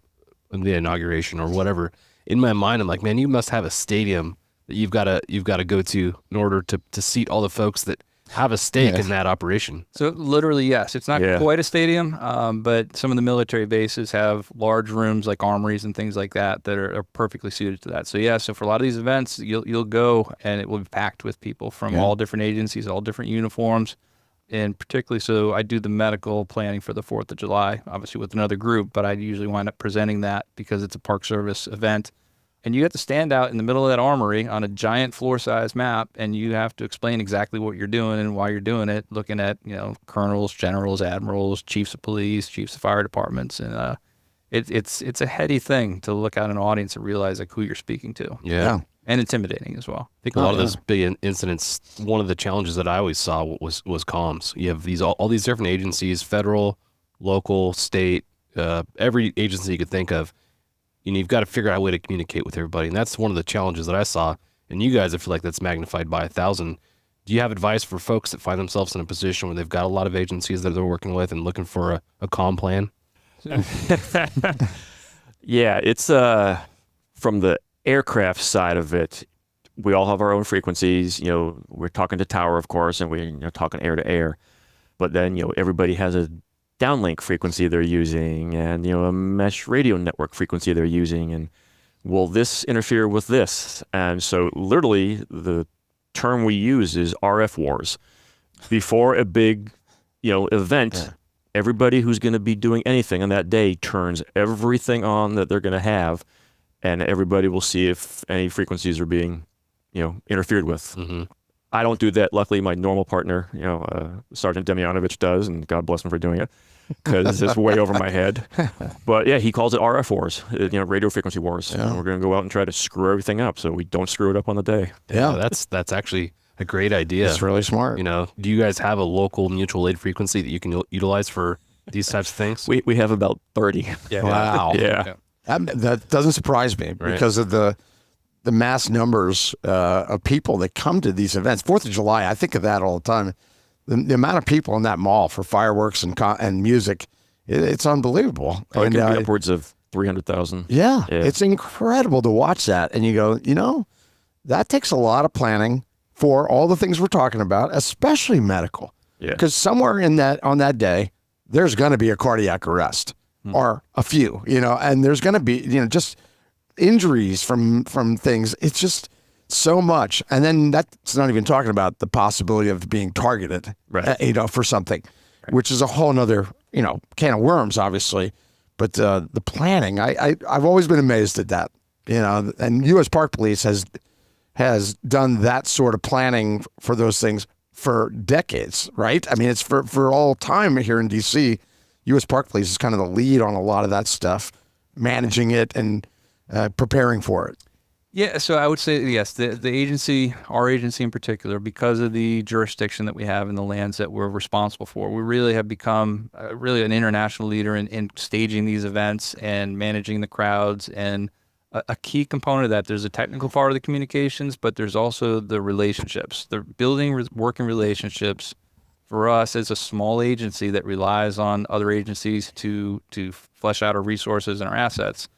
the inauguration or whatever, in my mind, I'm like, man, you must have a stadium that you've got to go to in order to seat all the folks that have a stake in that operation. So literally, yes. It's not quite a stadium, but some of the military bases have large rooms like armories and things like that are perfectly suited to that. So for a lot of these events, you'll go and it will be packed with people from all different agencies, all different uniforms. And particularly, so I do the medical planning for the 4th of July, obviously with another group, but I usually wind up presenting that because it's a Park Service event. And you have to stand out in the middle of that armory on a giant floor-sized map, and you have to explain exactly what you're doing and why you're doing it, looking at, colonels, generals, admirals, chiefs of police, chiefs of fire departments. And it's a heady thing to look at an audience and realize like who you're speaking to. Yeah. And intimidating as well. I think a lot of those big incidents, one of the challenges that I always saw was comms. You have all these different agencies, federal, local, state, every agency you could think of. You've got to figure out a way to communicate with everybody. And that's one of the challenges that I saw. And you guys, I feel like that's magnified by 1,000. Do you have advice for folks that find themselves in a position where they've got a lot of agencies that they're working with and looking for a comm plan? Yeah, it's from the aircraft side of it, we all have our own frequencies. We're talking to tower, of course, and we're talking air to air. But then, everybody has a downlink frequency they're using and, a mesh radio network frequency they're using. And will this interfere with this? And so literally the term we use is RF wars. Before a big, event, everybody who's going to be doing anything on that day turns everything on that they're going to have and everybody will see if any frequencies are being, interfered with. Mm-hmm. I don't do that. Luckily, my normal partner, Sergeant Demjanovich does, and God bless him for doing it, because it's way over my head. But yeah, he calls it RF wars, radio frequency wars. Yeah. And we're going to go out and try to screw everything up so we don't screw it up on the day. Yeah. That's actually a great idea. It's really smart. Do you guys have a local mutual aid frequency that you can utilize for these types of things? We have about 30. Yeah. Wow. Yeah. That doesn't surprise me because of the mass numbers of people that come to these events. 4th of July, I think of that all the time. The amount of people in that mall for fireworks and music, it's unbelievable. It could be upwards of 300,000. Yeah, it's incredible to watch that. And you go, that takes a lot of planning for all the things we're talking about, especially medical. Yeah. Because somewhere on that day, there's going to be a cardiac arrest or a few, and there's going to be, just injuries from things. It's just so much. And then that's not even talking about the possibility of being targeted, right. For something, which is a whole nother, can of worms, obviously. But the planning, I've always been amazed at that, and U.S. Park Police has done that sort of planning for those things for decades, right? I mean, it's for all time here in D.C. U.S. Park Police is kind of the lead on a lot of that stuff, managing it and preparing for it. Yeah, so I would say, yes, the agency, our agency in particular, because of the jurisdiction that we have in the lands that we're responsible for, we really have become really an international leader in staging these events and managing the crowds. And a key component of that, there's a technical part of the communications, but there's also the relationships. The building working relationships for us as a small agency that relies on other agencies to flesh out our resources and our assets.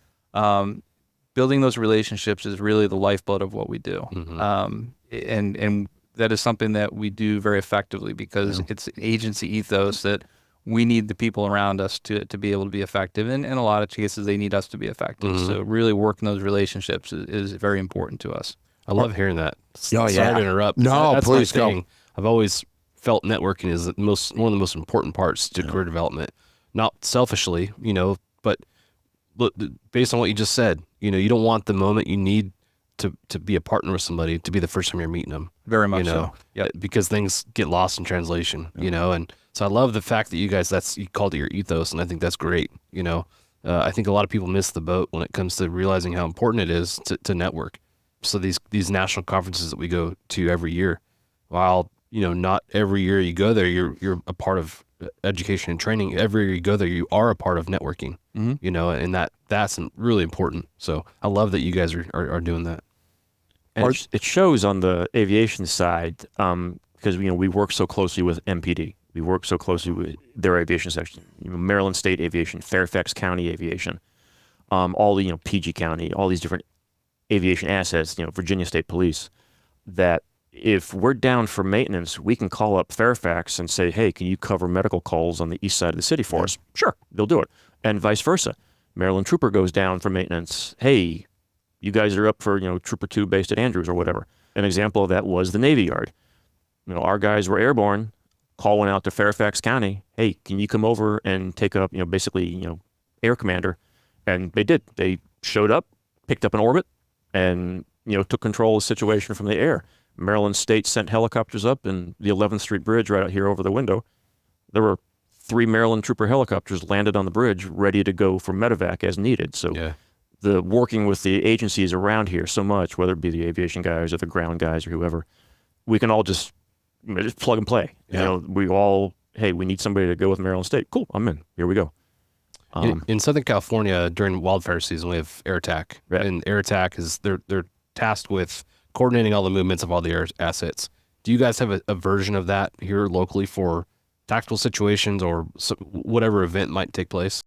Building those relationships is really the lifeblood of what we do. Mm-hmm. And that is something that we do very effectively because it's an agency ethos that we need the people around us to be able to be effective. And in a lot of cases, they need us to be effective. Mm-hmm. So really working those relationships is very important to us. I love hearing that. Oh, Sorry yeah. to interrupt. No, That's please my go. thing. I've always felt networking is one of the most important parts to career development. Not selfishly, but look, based on what you just said, you don't want the moment you need to be a partner with somebody to be the first time you're meeting them. Very much so. Yeah, because things get lost in translation, and so I love the fact that you guys, you called it your ethos, and I think that's great. I think a lot of people miss the boat when it comes to realizing how important it is to network. So these national conferences that we go to every year, while not every year you go there, you're a part of education and training. Every year you go there, you are a part of networking. Mm-hmm. And that's really important. So I love that you guys are doing that. And it shows on the aviation side because we work so closely with MPD. We work so closely with their aviation section, Maryland State Aviation, Fairfax County Aviation, all the PG County, all these different aviation assets, Virginia State Police. That if we're down for maintenance, we can call up Fairfax and say, hey, can you cover medical calls on the east side of the city for us? Sure, they'll do it. And vice versa. Maryland Trooper goes down for maintenance. Hey, you guys are up for, Trooper 2 based at Andrews or whatever. An example of that was the Navy Yard. Our guys were airborne, calling out to Fairfax County, hey, can you come over and take up, basically, air commander? And they did. They showed up, picked up an orbit, and, took control of the situation from the air. Maryland State sent helicopters up, and the 11th Street Bridge right out here over the window, there were 3 Maryland Trooper helicopters landed on the bridge ready to go for medevac as needed. So the working with the agencies around here so much, whether it be the aviation guys or the ground guys or whoever, we can all just plug and play. We all, hey, we need somebody to go with Maryland State. Cool, I'm in. Here we go. In Southern California, during wildfire season, we have air attack. Right. And air attack is they're tasked with coordinating all the movements of all the air assets. Do you guys have a version of that here locally for tactical situations or whatever event might take place?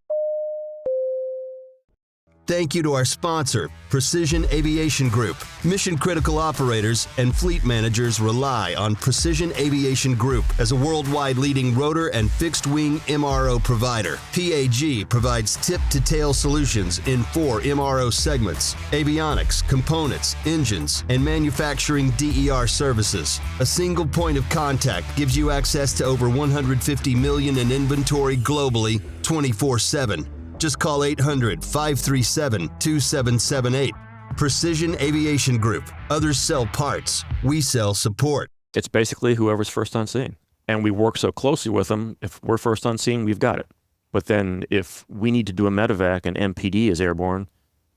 Thank you to our sponsor, Precision Aviation Group. Mission-critical operators and fleet managers rely on Precision Aviation Group as a worldwide leading rotor and fixed-wing MRO provider. PAG provides tip-to-tail solutions in 4 MRO segments: avionics, components, engines, and manufacturing DER services. A single point of contact gives you access to over 150 million in inventory globally, 24/7. Just call 800-537-2778. Precision Aviation Group. Others sell parts. We sell support. It's basically whoever's first on scene. And we work so closely with them. If we're first on scene, we've got it. But then if we need to do a medevac and MPD is airborne,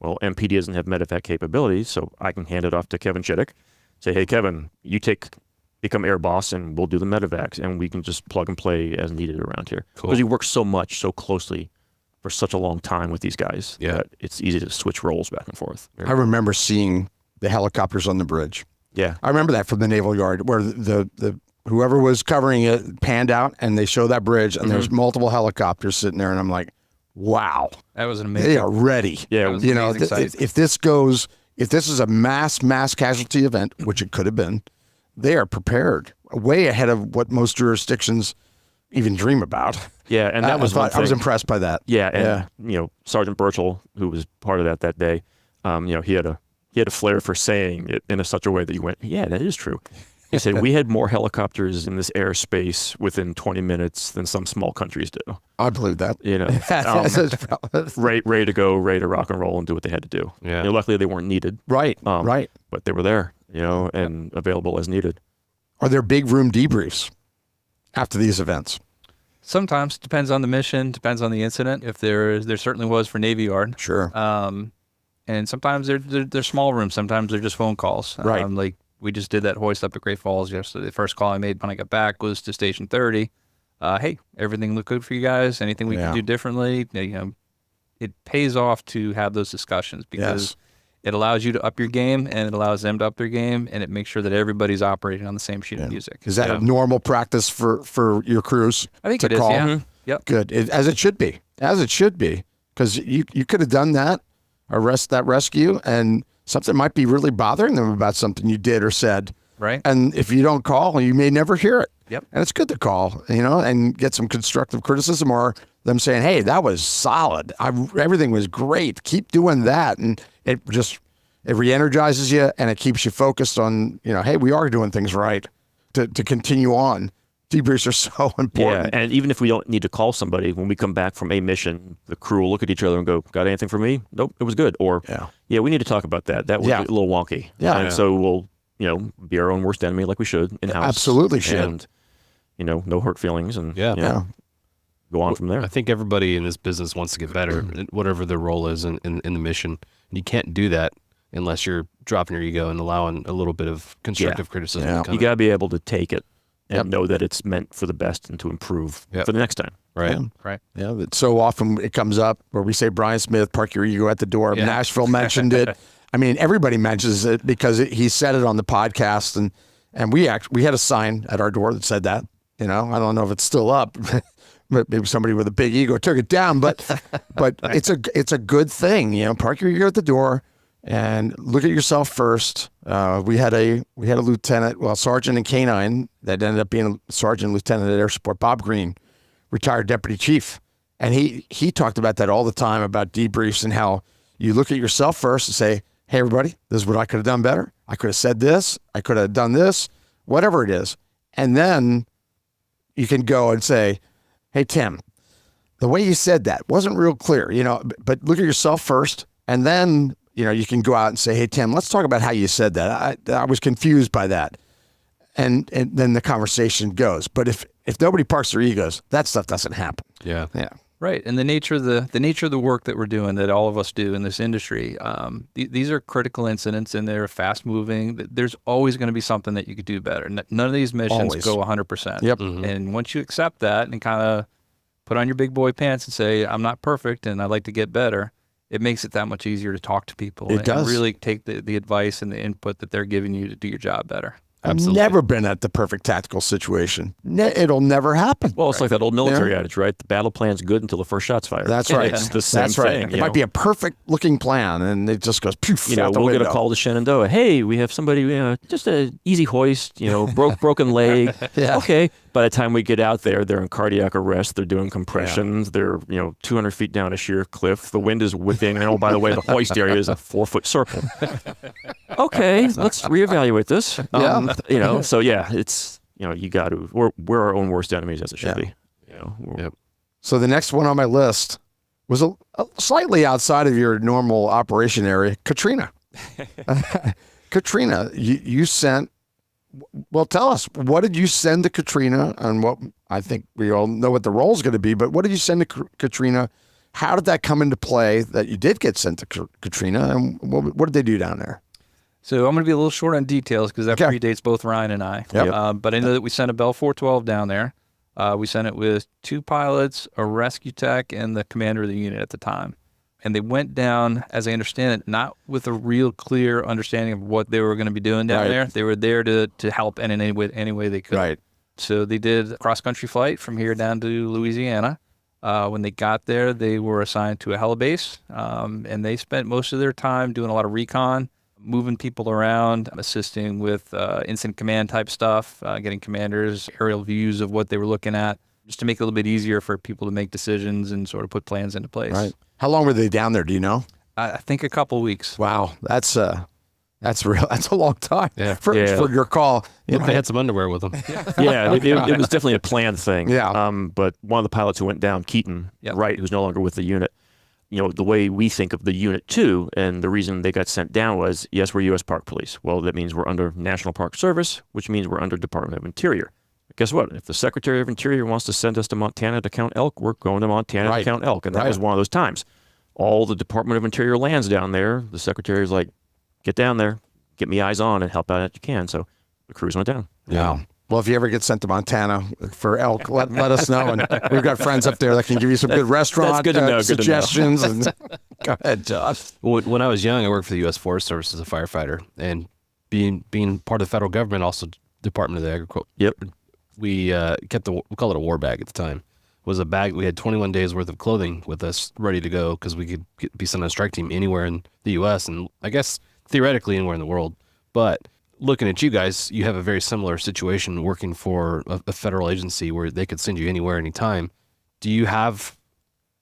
well, MPD doesn't have medevac capabilities, so I can hand it off to Kevin Chittick. Say, hey, Kevin, become air boss, and we'll do the medevacs, and we can just plug and play as needed around here. Cool. Because we work so closely for such a long time with these guys that it's easy to switch roles back and forth. I remember seeing the helicopters on the bridge. Yeah. I remember that from the Naval Yard, where the whoever was covering it panned out, and they show that bridge, and there's multiple helicopters sitting there, and I'm like, wow. That was an amazing. They are ready. Yeah. You know, if this is a mass casualty event, which it could have been, they are prepared way ahead of what most jurisdictions even dream about. Yeah, and that was one thing. I was impressed by that. Yeah, and you know, Sergeant Burchell, who was part of that day, you know, he had a flair for saying it in such a way that you went, yeah, that is true. He said, we had more helicopters in this airspace within 20 minutes than some small countries do. I believe that. You know, ready to go, ready to rock and roll and do what they had to do. Yeah. You know, luckily, they weren't needed. Right. But they were there, you know, and available as needed. Are there big room debriefs after these events? Sometimes depends on the mission, depends on the incident. If there certainly was for Navy Yard. Sure. And sometimes they're small rooms. Sometimes they're just phone calls. Right. Like we just did that hoist up at Great Falls yesterday. The first call I made when I got back was to Station 30. Hey, everything look good for you guys? Anything we can do differently? You know, it pays off to have those discussions because it allows you to up your game, and it allows them to up their game, and it makes sure that everybody's operating on the same sheet of music. Is that a normal practice for your crews? I think to it is. call? Yeah. Yep. Good. As it should be. As it should be. Because you could have done that, that rescue, and something might be really bothering them about something you did or said. Right. And if you don't call, you may never hear it. Yep. And it's good to call, you know, and get some constructive criticism, or them saying, hey, that was solid. Everything was great. Keep doing that. And it re-energizes you, and it keeps you focused on, you know, hey, we are doing things right to continue on. Debriefs are so important. Yeah, and even if we don't need to call somebody, when we come back from a mission, the crew will look at each other and go, got anything for me? Nope, it was good. Or, yeah, we need to talk about that. That was a little wonky. Yeah. And so we'll, you know, be our own worst enemy like we should in-house. Absolutely should. And, you know, no hurt feelings, and you know, go on from there. I think everybody in this business wants to get better, whatever their role is in the mission. And you can't do that unless you're dropping your ego and allowing a little bit of constructive criticism. Yeah. You got to be able to take it and know that it's meant for the best and to improve for the next time. Right. Right. Yeah, but so often it comes up where we say, Brian Smith, park your ego at the door. Yeah. Nashville mentioned it. I mean, everybody mentions it because he said it on the podcast, and we had a sign at our door that said that. You know, I don't know if it's still up, but maybe somebody with a big ego took it down. But it's a good thing. You know, park your ego at the door and look at yourself first. We had a lieutenant, sergeant and canine that ended up being a sergeant lieutenant at Air Support, Bob Green, retired deputy chief, and he talked about that all the time, about debriefs and how you look at yourself first and say, hey, everybody, this is what I could have done better. I could have said this. I could have done this, whatever it is. And then you can go and say, hey, Tim, the way you said that wasn't real clear, you know, but look at yourself first. And then, you know, you can go out and say, hey, Tim, let's talk about how you said that. I was confused by that. And then the conversation goes. But if nobody parks their egos, that stuff doesn't happen. Yeah. Yeah. Right, and the nature of the work that we're doing, that all of us do in this industry, these are critical incidents, and they're fast moving. There's always going to be something that you could do better. None of these missions go 100%. Yep. Mm-hmm. And once you accept that and kind of put on your big boy pants and say, I'm not perfect and I'd like to get better, it makes it that much easier to talk to people. It does. And really take the advice and the input that they're giving you to do your job better. Absolutely. I've never been at the perfect tactical situation. It'll never happen. Well, it's like that old military adage, right? The battle plan's good until the first shot's fired. That's right. It's the same That's right. thing. It might be a perfect looking plan, and it just goes poof. You know, we'll get a call to Shenandoah. Hey, we have somebody, just a easy hoist, you know, broken leg. Okay. By the time we get out there, they're in cardiac arrest. They're doing compressions. They're, 200 feet down a sheer cliff. The wind is whipping. And oh, by the way, the hoist area is a 4-foot circle. Okay, let's reevaluate this. So yeah, it's, you got to, we're our own worst enemies, as it should be. So the next one on my list was a slightly outside of your normal operation area. Katrina. Katrina, you sent. Well, tell us, what did you send to Katrina? And what, I think we all know what the role is going to be, but what did you send to Katrina? How did that come into play that you did get sent to Katrina? And what did they do down there? So I'm going to be a little short on details because that predates both Ryan and I. Yep. But I know that we sent a Bell 412 down there. We sent it with 2 pilots, a rescue tech, and the commander of the unit at the time. And they went down, as I understand it, not with a real clear understanding of what they were going to be doing down there. They were there to help in any way they could. Right. So they did a cross-country flight from here down to Louisiana. When they got there, they were assigned to a helibase, and they spent most of their time doing a lot of recon, moving people around, assisting with incident command type stuff, getting commanders aerial views of what they were looking at, just to make it a little bit easier for people to make decisions and sort of put plans into place. Right. How long were they down there? Do you know? I think a couple weeks. Wow, that's real. That's a long time for your call. They had some underwear with them. It was definitely a planned thing. Yeah. But one of the pilots who went down, Keaton, Wright, who's no longer with the unit, the way we think of the unit too, and the reason they got sent down was, yes, we're U.S. Park Police. Well, that means we're under National Park Service, which means we're under Department of Interior. But guess what? If the Secretary of Interior wants to send us to Montana to count elk, we're going to Montana to count elk. And that was one of those times. All the Department of Interior lands down there, the Secretary's like, get down there, get me eyes on, and help out if you can. So the crews went down. Yeah. Well, if you ever get sent to Montana for elk, let us know. And we've got friends up there that can give you some good restaurant suggestions. And go ahead, Josh. Well, when I was young, I worked for the U.S. Forest Service as a firefighter, and being part of the federal government, also Department of the Agriculture. Yep. We we call it a war bag at the time. It was a bag. We had 21 days worth of clothing with us ready to go because we could be sent on a strike team anywhere in the U.S. and I guess theoretically anywhere in the world. But looking at you guys, you have a very similar situation working for a federal agency where they could send you anywhere, anytime. Do you have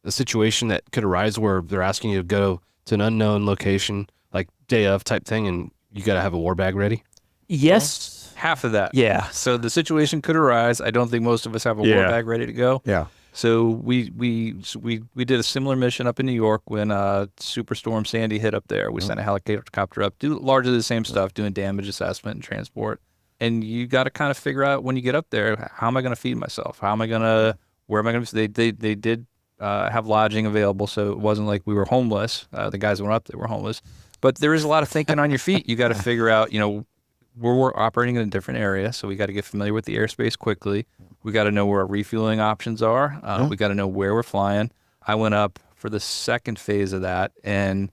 a situation that could arise where they're asking you to go to an unknown location, like day of type thing, and you got to have a war bag ready? Yes. Half of that. Yeah. So the situation could arise. I don't think most of us have a war bag ready to go. Yeah. So we did a similar mission up in New York when Superstorm Sandy hit up there. We sent a helicopter up, do largely the same stuff, doing damage assessment and transport. And you got to kind of figure out when you get up there, how am I going to feed myself? Where am I going to? They did have lodging available, so it wasn't like we were homeless. The guys that went up there were homeless. But there is a lot of thinking on your feet. You got to figure out, we're operating in a different area, so we got to get familiar with the airspace quickly. We got to know where our refueling options are. We got to know where we're flying. I went up for the second phase of that, and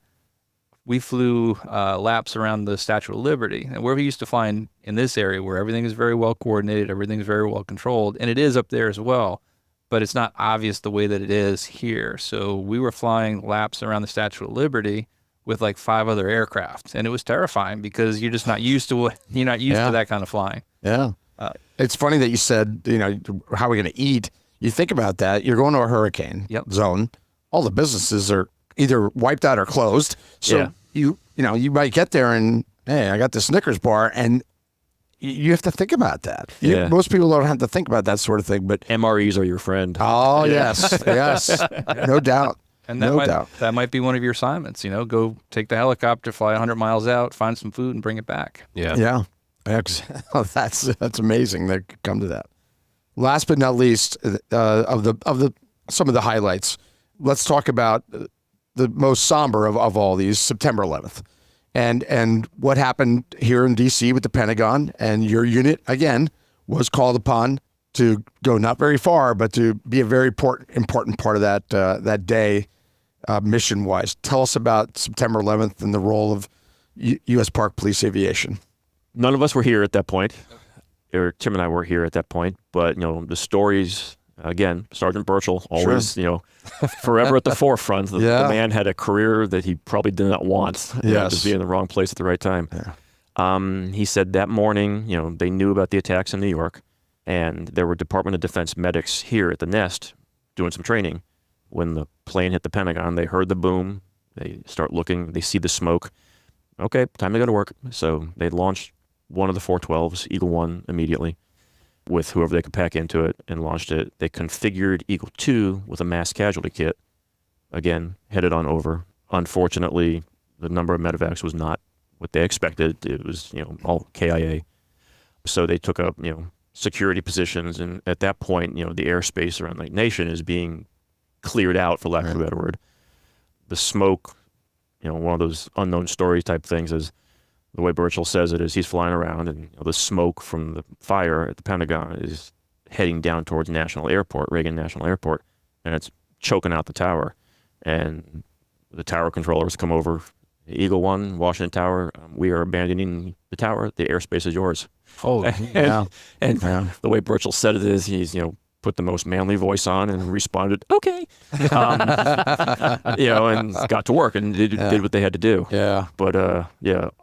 we flew laps around the Statue of Liberty. And where we used to fly in this area, where everything is very well coordinated, everything's very well controlled, and it is up there as well, but it's not obvious the way that it is here. So we were flying laps around the Statue of Liberty with like 5 other aircraft, and it was terrifying because you're just not used to to that kind of flying. Yeah. It's funny that you said, how are we going to eat? You think about that. You're going to a hurricane zone. All the businesses are either wiped out or closed. So you might get there and, hey, I got the Snickers bar, and you have to think about that. Most people don't have to think about that sort of thing, but MREs are your friend. Oh, yes. No doubt. And that might be one of your assignments, go take the helicopter, fly 100 miles out, find some food, and bring it back. Yeah. That's amazing that could come to that. Last but not least, of some of the highlights, let's talk about the most somber of all these, September 11th, and what happened here in D.C. with the Pentagon. And your unit again was called upon to go not very far, but to be a very important part of that day, mission-wise. Tell us about September 11th and the role of U.S. Park Police Aviation. None of us were here at that point. Or Tim and I were here at that point. But, the stories, again, Sergeant Burchell, always, forever at the forefront. The man had a career that he probably did not want. To be in the wrong place at the right time. Yeah. He said that morning, they knew about the attacks in New York. And there were Department of Defense medics here at the nest doing some training. When the plane hit the Pentagon, they heard the boom. They start looking. They see the smoke. Okay, time to go to work. So they launched one of the 412s, Eagle 1, immediately with whoever they could pack into it and launched it. They configured Eagle 2 with a mass casualty kit again, headed on over. Unfortunately, the number of medevacs was not what they expected. It was, all KIA. So they took up, security positions. And at that point, the airspace around the nation is being cleared out, for lack of a better word. The smoke, one of those unknown story type things is the way Burchell says it is he's flying around and the smoke from the fire at the Pentagon is heading down towards Reagan National Airport, and it's choking out the tower. And the tower controllers come over, Eagle One, Washington Tower, we are abandoning the tower. The airspace is yours. Oh, and the way Burchell said it is he's, put the most manly voice on and responded, okay. And got to work and did what they had to do. Yeah. But,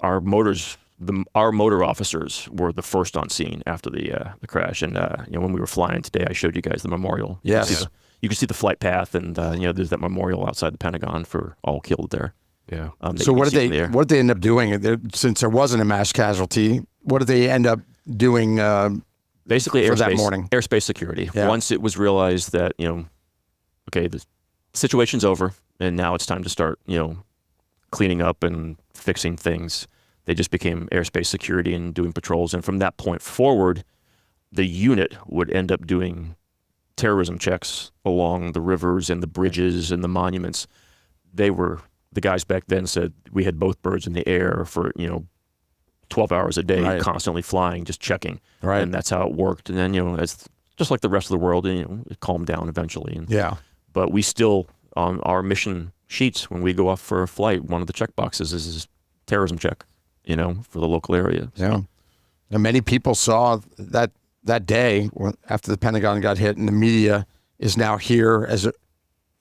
our motor officers were the first on scene after the crash. And, when we were flying today, I showed you guys the memorial. Yes. You can see the flight path, and, there's that memorial outside the Pentagon for all killed there. Yeah. So what did they end up doing? Since there wasn't a mass casualty, what did they end up doing? Basically, airspace security. Yeah. Once it was realized that, okay, the situation's over, and now it's time to start, cleaning up and fixing things, they just became airspace security and doing patrols. And from that point forward, the unit would end up doing terrorism checks along the rivers and the bridges and the monuments. The guys back then said we had both birds in the air for, 12 hours a day, constantly flying, just checking. Right. And that's how it worked. And then, as just like the rest of the world, it calmed down eventually. But we still, on our mission sheets, when we go off for a flight, one of the check boxes is terrorism check, for the local area. Yeah. And many people saw that day after the Pentagon got hit, and the media is now here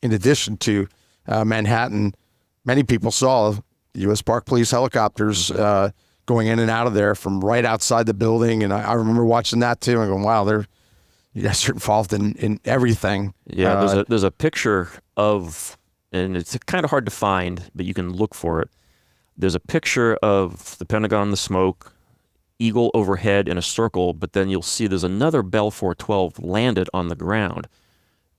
in addition to Manhattan. Many people saw U.S. Park Police helicopters going in and out of there from right outside the building. And I remember watching that too and going, wow, you guys are involved in everything. Yeah, there's a picture of, and it's kind of hard to find, but you can look for it. There's a picture of the Pentagon, the smoke, Eagle overhead in a circle, but then you'll see there's another Bell 412 landed on the ground.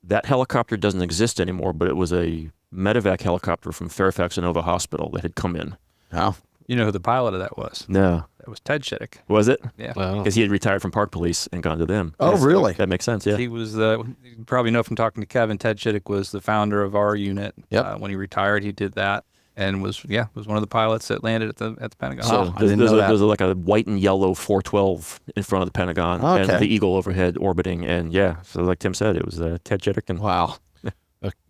That helicopter doesn't exist anymore, but it was a medevac helicopter from Fairfax Inova Hospital that had come in. Oh. You know who the pilot of that was? No. That was Ted Chittick. Was it? Yeah. Because he had retired from Park Police and gone to them. Oh, really? That makes sense, yeah. He was, you probably know from talking to Kevin, Ted Chittick was the founder of our unit. Yep. When he retired, he did that and was one of the pilots that landed at the Pentagon. So there's like a white and yellow 412 in front of the Pentagon and the Eagle overhead orbiting. And so like Tim said, it was Ted Chittick. And wow.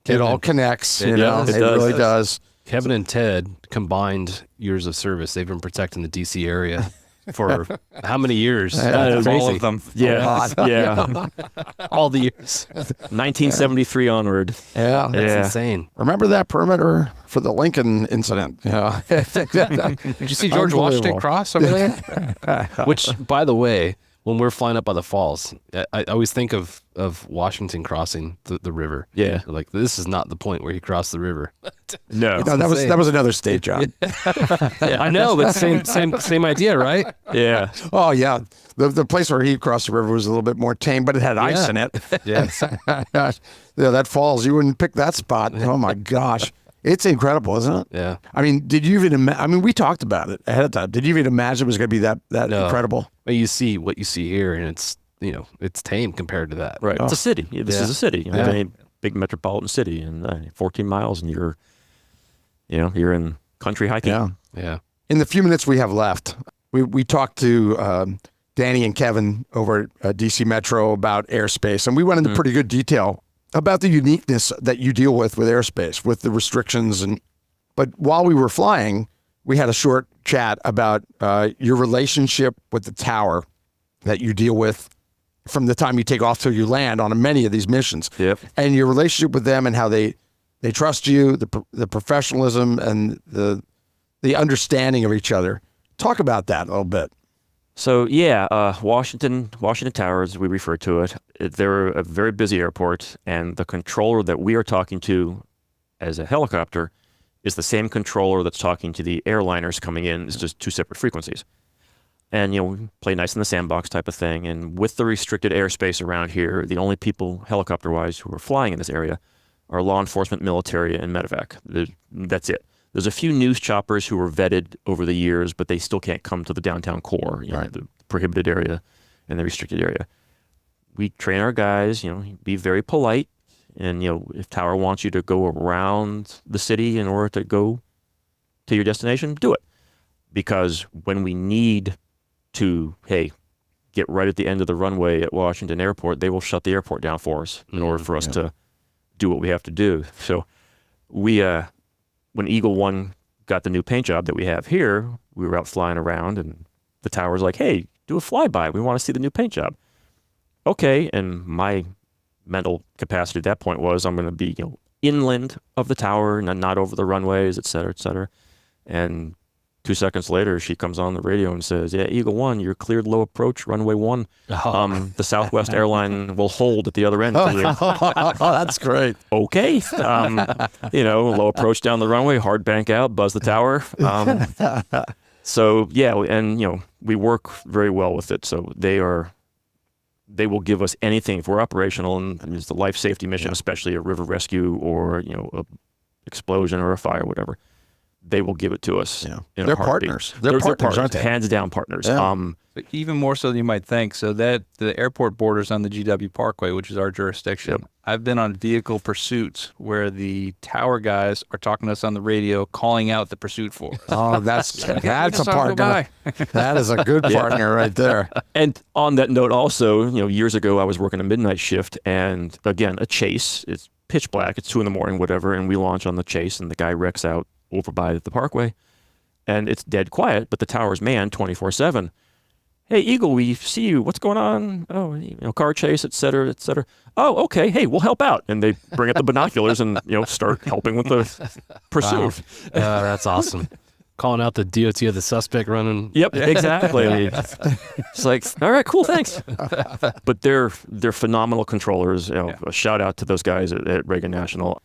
It all connects. It does. Really does. Kevin and Ted combined years of service. They've been protecting the D.C. area for how many years? All of them. Yeah. Yeah. All the years. 1973 onward. Yeah. That's insane. Remember that perimeter for the Lincoln incident? Yeah. Did you see George Washington cross over there? Which, by the way, when we're flying up by the falls, I always think of Washington crossing the river. Yeah. Like, this is not the point where he crossed the river. No. That was another state job. I know, but same idea, right? Yeah. Oh, yeah. The place where he crossed the river was a little bit more tame, but it had ice in it. Yes. That falls, you wouldn't pick that spot. Oh, my gosh. It's incredible, isn't it? Yeah. I mean, did you even we talked about it ahead of time. Did you even imagine it was going to be that No. incredible? But you see what you see here, and it's, it's tame compared to that. Right. It's a city. This is a city. Yeah. A big metropolitan city, and 14 miles, and you're in country hiking. Yeah. Yeah. In the few minutes we have left, we talked to Danny and Kevin over at DC Metro about airspace, and we went into pretty good detail about the uniqueness that you deal with airspace, with the restrictions. But while we were flying, we had a short chat about your relationship with the tower that you deal with from the time you take off till you land on many of these missions. Yep. And your relationship with them and how they trust you, the professionalism and the understanding of each other. Talk about that a little bit. So Washington Tower, as we refer to it, they're a very busy airport, and the controller that we are talking to as a helicopter is the same controller that's talking to the airliners coming in. It's just two separate frequencies. And, we play nice in the sandbox type of thing. And with the restricted airspace around here, the only people helicopter-wise who are flying in this area are law enforcement, military, and medevac. That's it. There's a few news choppers who were vetted over the years, but they still can't come to the downtown core, the prohibited area and the restricted area. We train our guys, be very polite. And, if Tower wants you to go around the city in order to go to your destination, do it. Because when we need to, get right at the end of the runway at Washington Airport, they will shut the airport down for us in order for us to do what we have to do. So we, when Eagle One got the new paint job that we have here, we were out flying around and the tower's like, hey, do a flyby. We want to see the new paint job. Okay. And my mental capacity at that point was I'm going to be, inland of the tower and not over the runways, et cetera, et cetera. And 2 seconds later, she comes on the radio and says, yeah, Eagle One, you're cleared low approach, runway 1. The Southwest airline will hold at the other end. Oh, that's great. Okay. Low approach down the runway, hard bank out, buzz the tower. So, yeah, and, we work very well with it. So they will give us anything if we're operational, and it's a life safety mission, especially a river rescue or, a explosion or a fire, whatever. They will give it to us. Yeah. They're partners. They're partners, aren't they? Hands down partners. Yeah. But even more so than you might think. So that the airport borders on the GW Parkway, which is our jurisdiction. Yep. I've been on vehicle pursuits where the tower guys are talking to us on the radio, calling out the pursuit for us. Oh, that's a partner. That is a good partner right there. And on that note also, years ago I was working a midnight shift, and again, a chase. It's pitch black. It's 2 a.m, whatever, and we launch on the chase, and the guy wrecks out over by the parkway, and it's dead quiet, but the tower's manned 24/7. Hey, Eagle, we see you. What's going on? Oh, car chase, et cetera, et cetera. Oh, okay. Hey, we'll help out. And they bring up the binoculars and, start helping with the pursuit. Wow. That's awesome. Calling out the DOT of the suspect running. Yep, exactly. It's like, all right, cool, thanks. But they're phenomenal controllers. A shout out to those guys at Reagan National.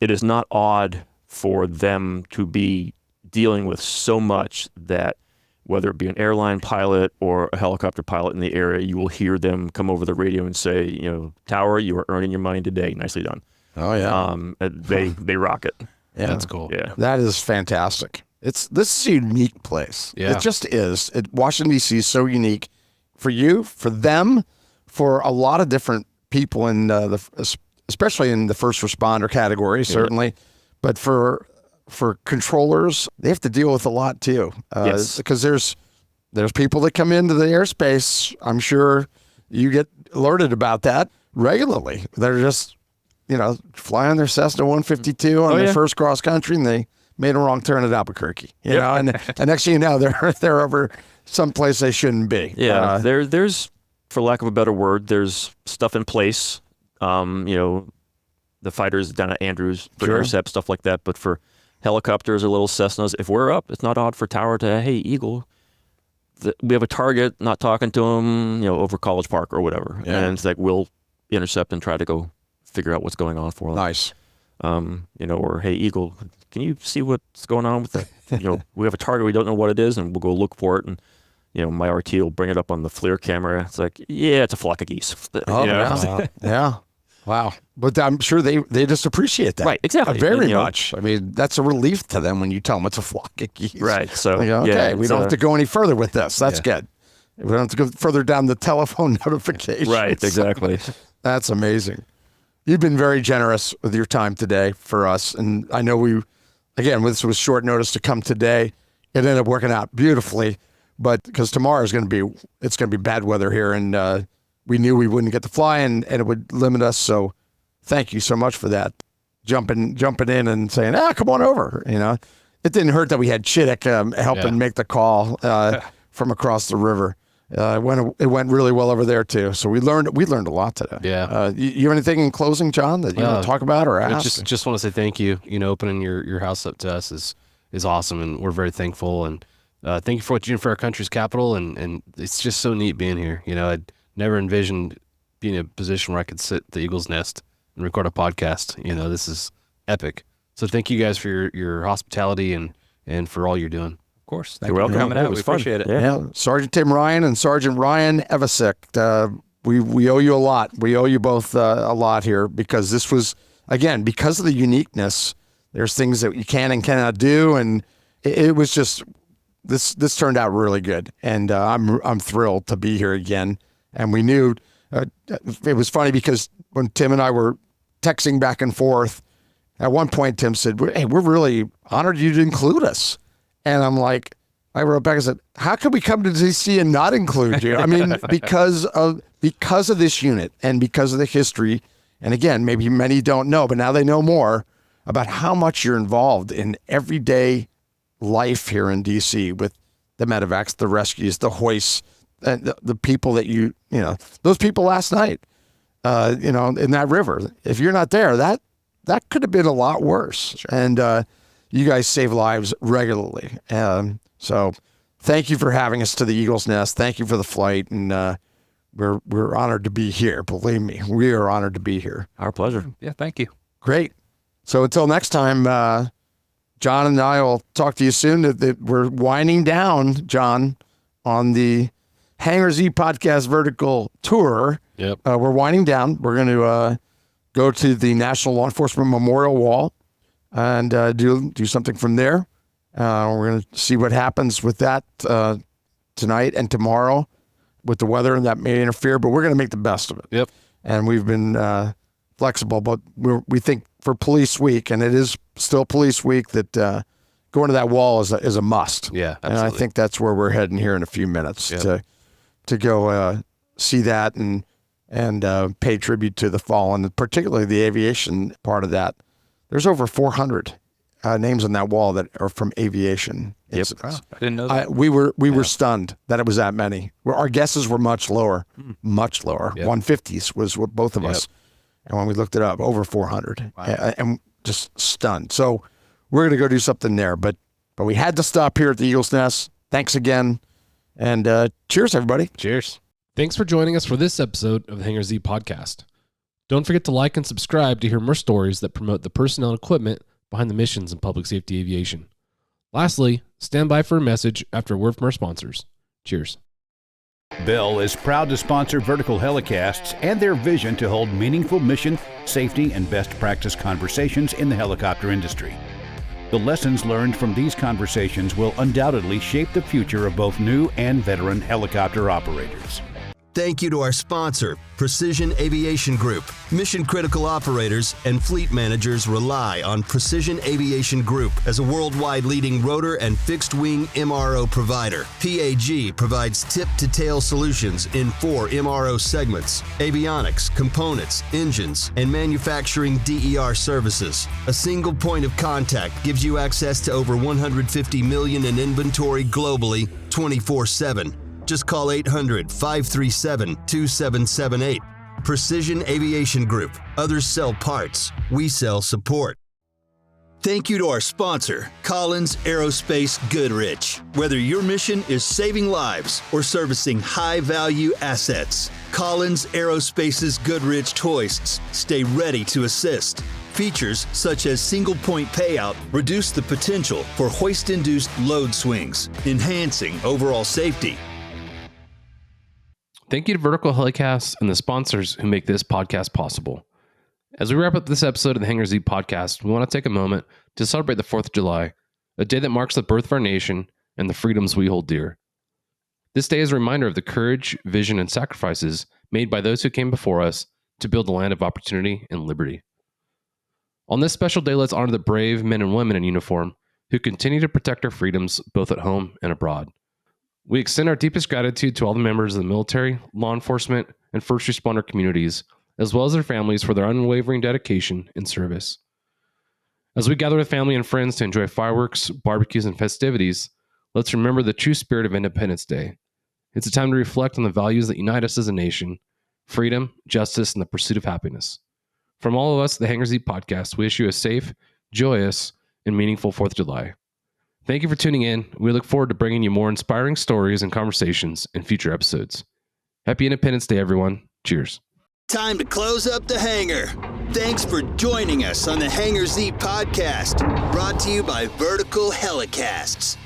It is not odd for them to be dealing with so much that whether it be an airline pilot or a helicopter pilot in the area, you will hear them come over the radio and say, Tower, you are earning your money today. Nicely done. Oh, yeah. They rock it. Yeah. That's cool. Yeah. That is fantastic. This is a unique place. Yeah. It just is. Washington, D.C. is so unique for you, for them, for a lot of different people especially in the first responder category, certainly. But for controllers, they have to deal with a lot too. Yes. Because there's people that come into the airspace. I'm sure you get alerted about that regularly. They're just, flying their Cessna 152 on their first cross country, and they made a wrong turn at Albuquerque. And next thing you know, they're over someplace they shouldn't be. Yeah. There's, for lack of a better word, there's stuff in place. The fighters down at Andrews for intercept, stuff like that. But for helicopters or little Cessnas, if we're up, it's not odd for Tower to, hey, Eagle, we have a target, not talking to them, over College Park or whatever. Yeah. And it's like, we'll intercept and try to go figure out what's going on for them. Nice. Or, hey, Eagle, can you see what's going on with that? We have a target, we don't know what it is, and we'll go look for it. And, my RT will bring it up on the FLIR camera. It's like, yeah, it's a flock of geese. Yeah. Wow. But I'm sure they just appreciate that. Right, exactly. Very much. I mean, that's a relief to them when you tell them it's a flock of geese. Right. So, okay, we don't have to go any further with this. That's good. We don't have to go further down the telephone notification. Right, exactly. That's amazing. You've been very generous with your time today for us. And I know this was short notice to come today. It ended up working out beautifully. But because tomorrow it's going to be bad weather here, and we knew we wouldn't get to fly, and it would limit us. So thank you so much for that. Jumping in and saying, come on over. It didn't hurt that we had Chittick helping make the call from across the river. It went really well over there too. So we learned a lot today. Yeah. You have anything in closing, John, that you want to talk about or ask? Just want to say thank you. Opening your house up to us is awesome, and we're very thankful. And thank you for what you're doing for our country's capital. And it's just so neat being here. I'd never envisioned being in a position where I could sit at the Eagle's Nest and record a podcast. This is epic. So thank you guys for your hospitality and for all you're doing. Of course. You're welcome. For coming out. We fun. appreciate it. Yeah. Sgt Tim Ryan and Sgt Ryan Evasick. We owe you a lot. We owe you both a lot here, because this was again, because of the uniqueness, there's things that you can and cannot do. And it was just, this turned out really good. And I'm thrilled to be here again. And we knew, it was funny because when Tim and I were texting back and forth, at one point, Tim said, "Hey, we're really honored you to include us." And I'm like, I wrote back and said, "How could we come to DC and not include you?" I mean, because of this unit and because of the history. And again, maybe many don't know, but now they know more about how much you're involved in everyday life here in DC with the medevacs, the rescues, the hoists, and the people that you know, those people last night, in that river. If you're not there, that could have been a lot worse. Sure. And you guys save lives regularly. So thank you for having us to the Eagle's Nest. Thank you for the flight. And we're honored to be here. Believe me, we are honored to be here. Our pleasure. Yeah, thank you. Great. So until next time, John and I will talk to you soon. We're winding down, John, on the Hangar Z podcast vertical tour. Yep. We're winding down. We're going to go to the National Law Enforcement Memorial Wall and do something from there. We're going to see what happens with that tonight and tomorrow with the weather, and that may interfere, but we're going to make the best of it. Yep. And we've been flexible, but we think for Police Week, and it is still Police Week, that going to that wall is a must. Yeah, absolutely. And I think that's where we're heading here in a few minutes to go see that and pay tribute to the fallen, particularly the aviation part of that. There's over 400 names on that wall that are from aviation incidents. Wow, I didn't know that. We were stunned that it was that many. Our guesses were much lower. Yep. 150s was what both of us. And when we looked it up, over 400. Wow. And just stunned. So we're going to go do something there. But we had to stop here at the Eagle's Nest. Thanks again. And cheers, everybody. Cheers. Thanks for joining us for this episode of the Hangar Z podcast. Don't forget to like and subscribe to hear more stories that promote the personnel and equipment behind the missions in public safety aviation. Lastly, stand by for a message after a word from our sponsors. Cheers. Bell is proud to sponsor Vertical Helicasts and their vision to hold meaningful mission, safety, and best practice conversations in the helicopter industry. The lessons learned from these conversations will undoubtedly shape the future of both new and veteran helicopter operators. Thank you to our sponsor, Precision Aviation Group. Mission-critical operators and fleet managers rely on Precision Aviation Group as a worldwide leading rotor and fixed-wing MRO provider. PAG provides tip-to-tail solutions in 4 MRO segments: avionics, components, engines, and manufacturing DER services. A single point of contact gives you access to over 150 million in inventory globally, 24/7. Just call 800-537-2778. Precision Aviation Group. Others sell parts. We sell support. Thank you to our sponsor, Collins Aerospace Goodrich. Whether your mission is saving lives or servicing high-value assets, Collins Aerospace's Goodrich hoists stay ready to assist. Features such as single-point payout reduce the potential for hoist-induced load swings, enhancing overall safety. Thank you to Vertical Helicasts and the sponsors who make this podcast possible. As we wrap up this episode of the Hangar Z podcast, we want to take a moment to celebrate the 4th of July, a day that marks the birth of our nation and the freedoms we hold dear. This day is a reminder of the courage, vision, and sacrifices made by those who came before us to build a land of opportunity and liberty. On this special day, let's honor the brave men and women in uniform who continue to protect our freedoms both at home and abroad. We extend our deepest gratitude to all the members of the military, law enforcement, and first responder communities, as well as their families for their unwavering dedication and service. As we gather with family and friends to enjoy fireworks, barbecues, and festivities, let's remember the true spirit of Independence Day. It's a time to reflect on the values that unite us as a nation: freedom, justice, and the pursuit of happiness. From all of us at the Hangar Z podcast, we wish you a safe, joyous, and meaningful 4th of July. Thank you for tuning in. We look forward to bringing you more inspiring stories and conversations in future episodes. Happy Independence Day, everyone. Cheers. Time to close up the hangar. Thanks for joining us on the Hangar Z podcast, brought to you by Vertical Helicasts.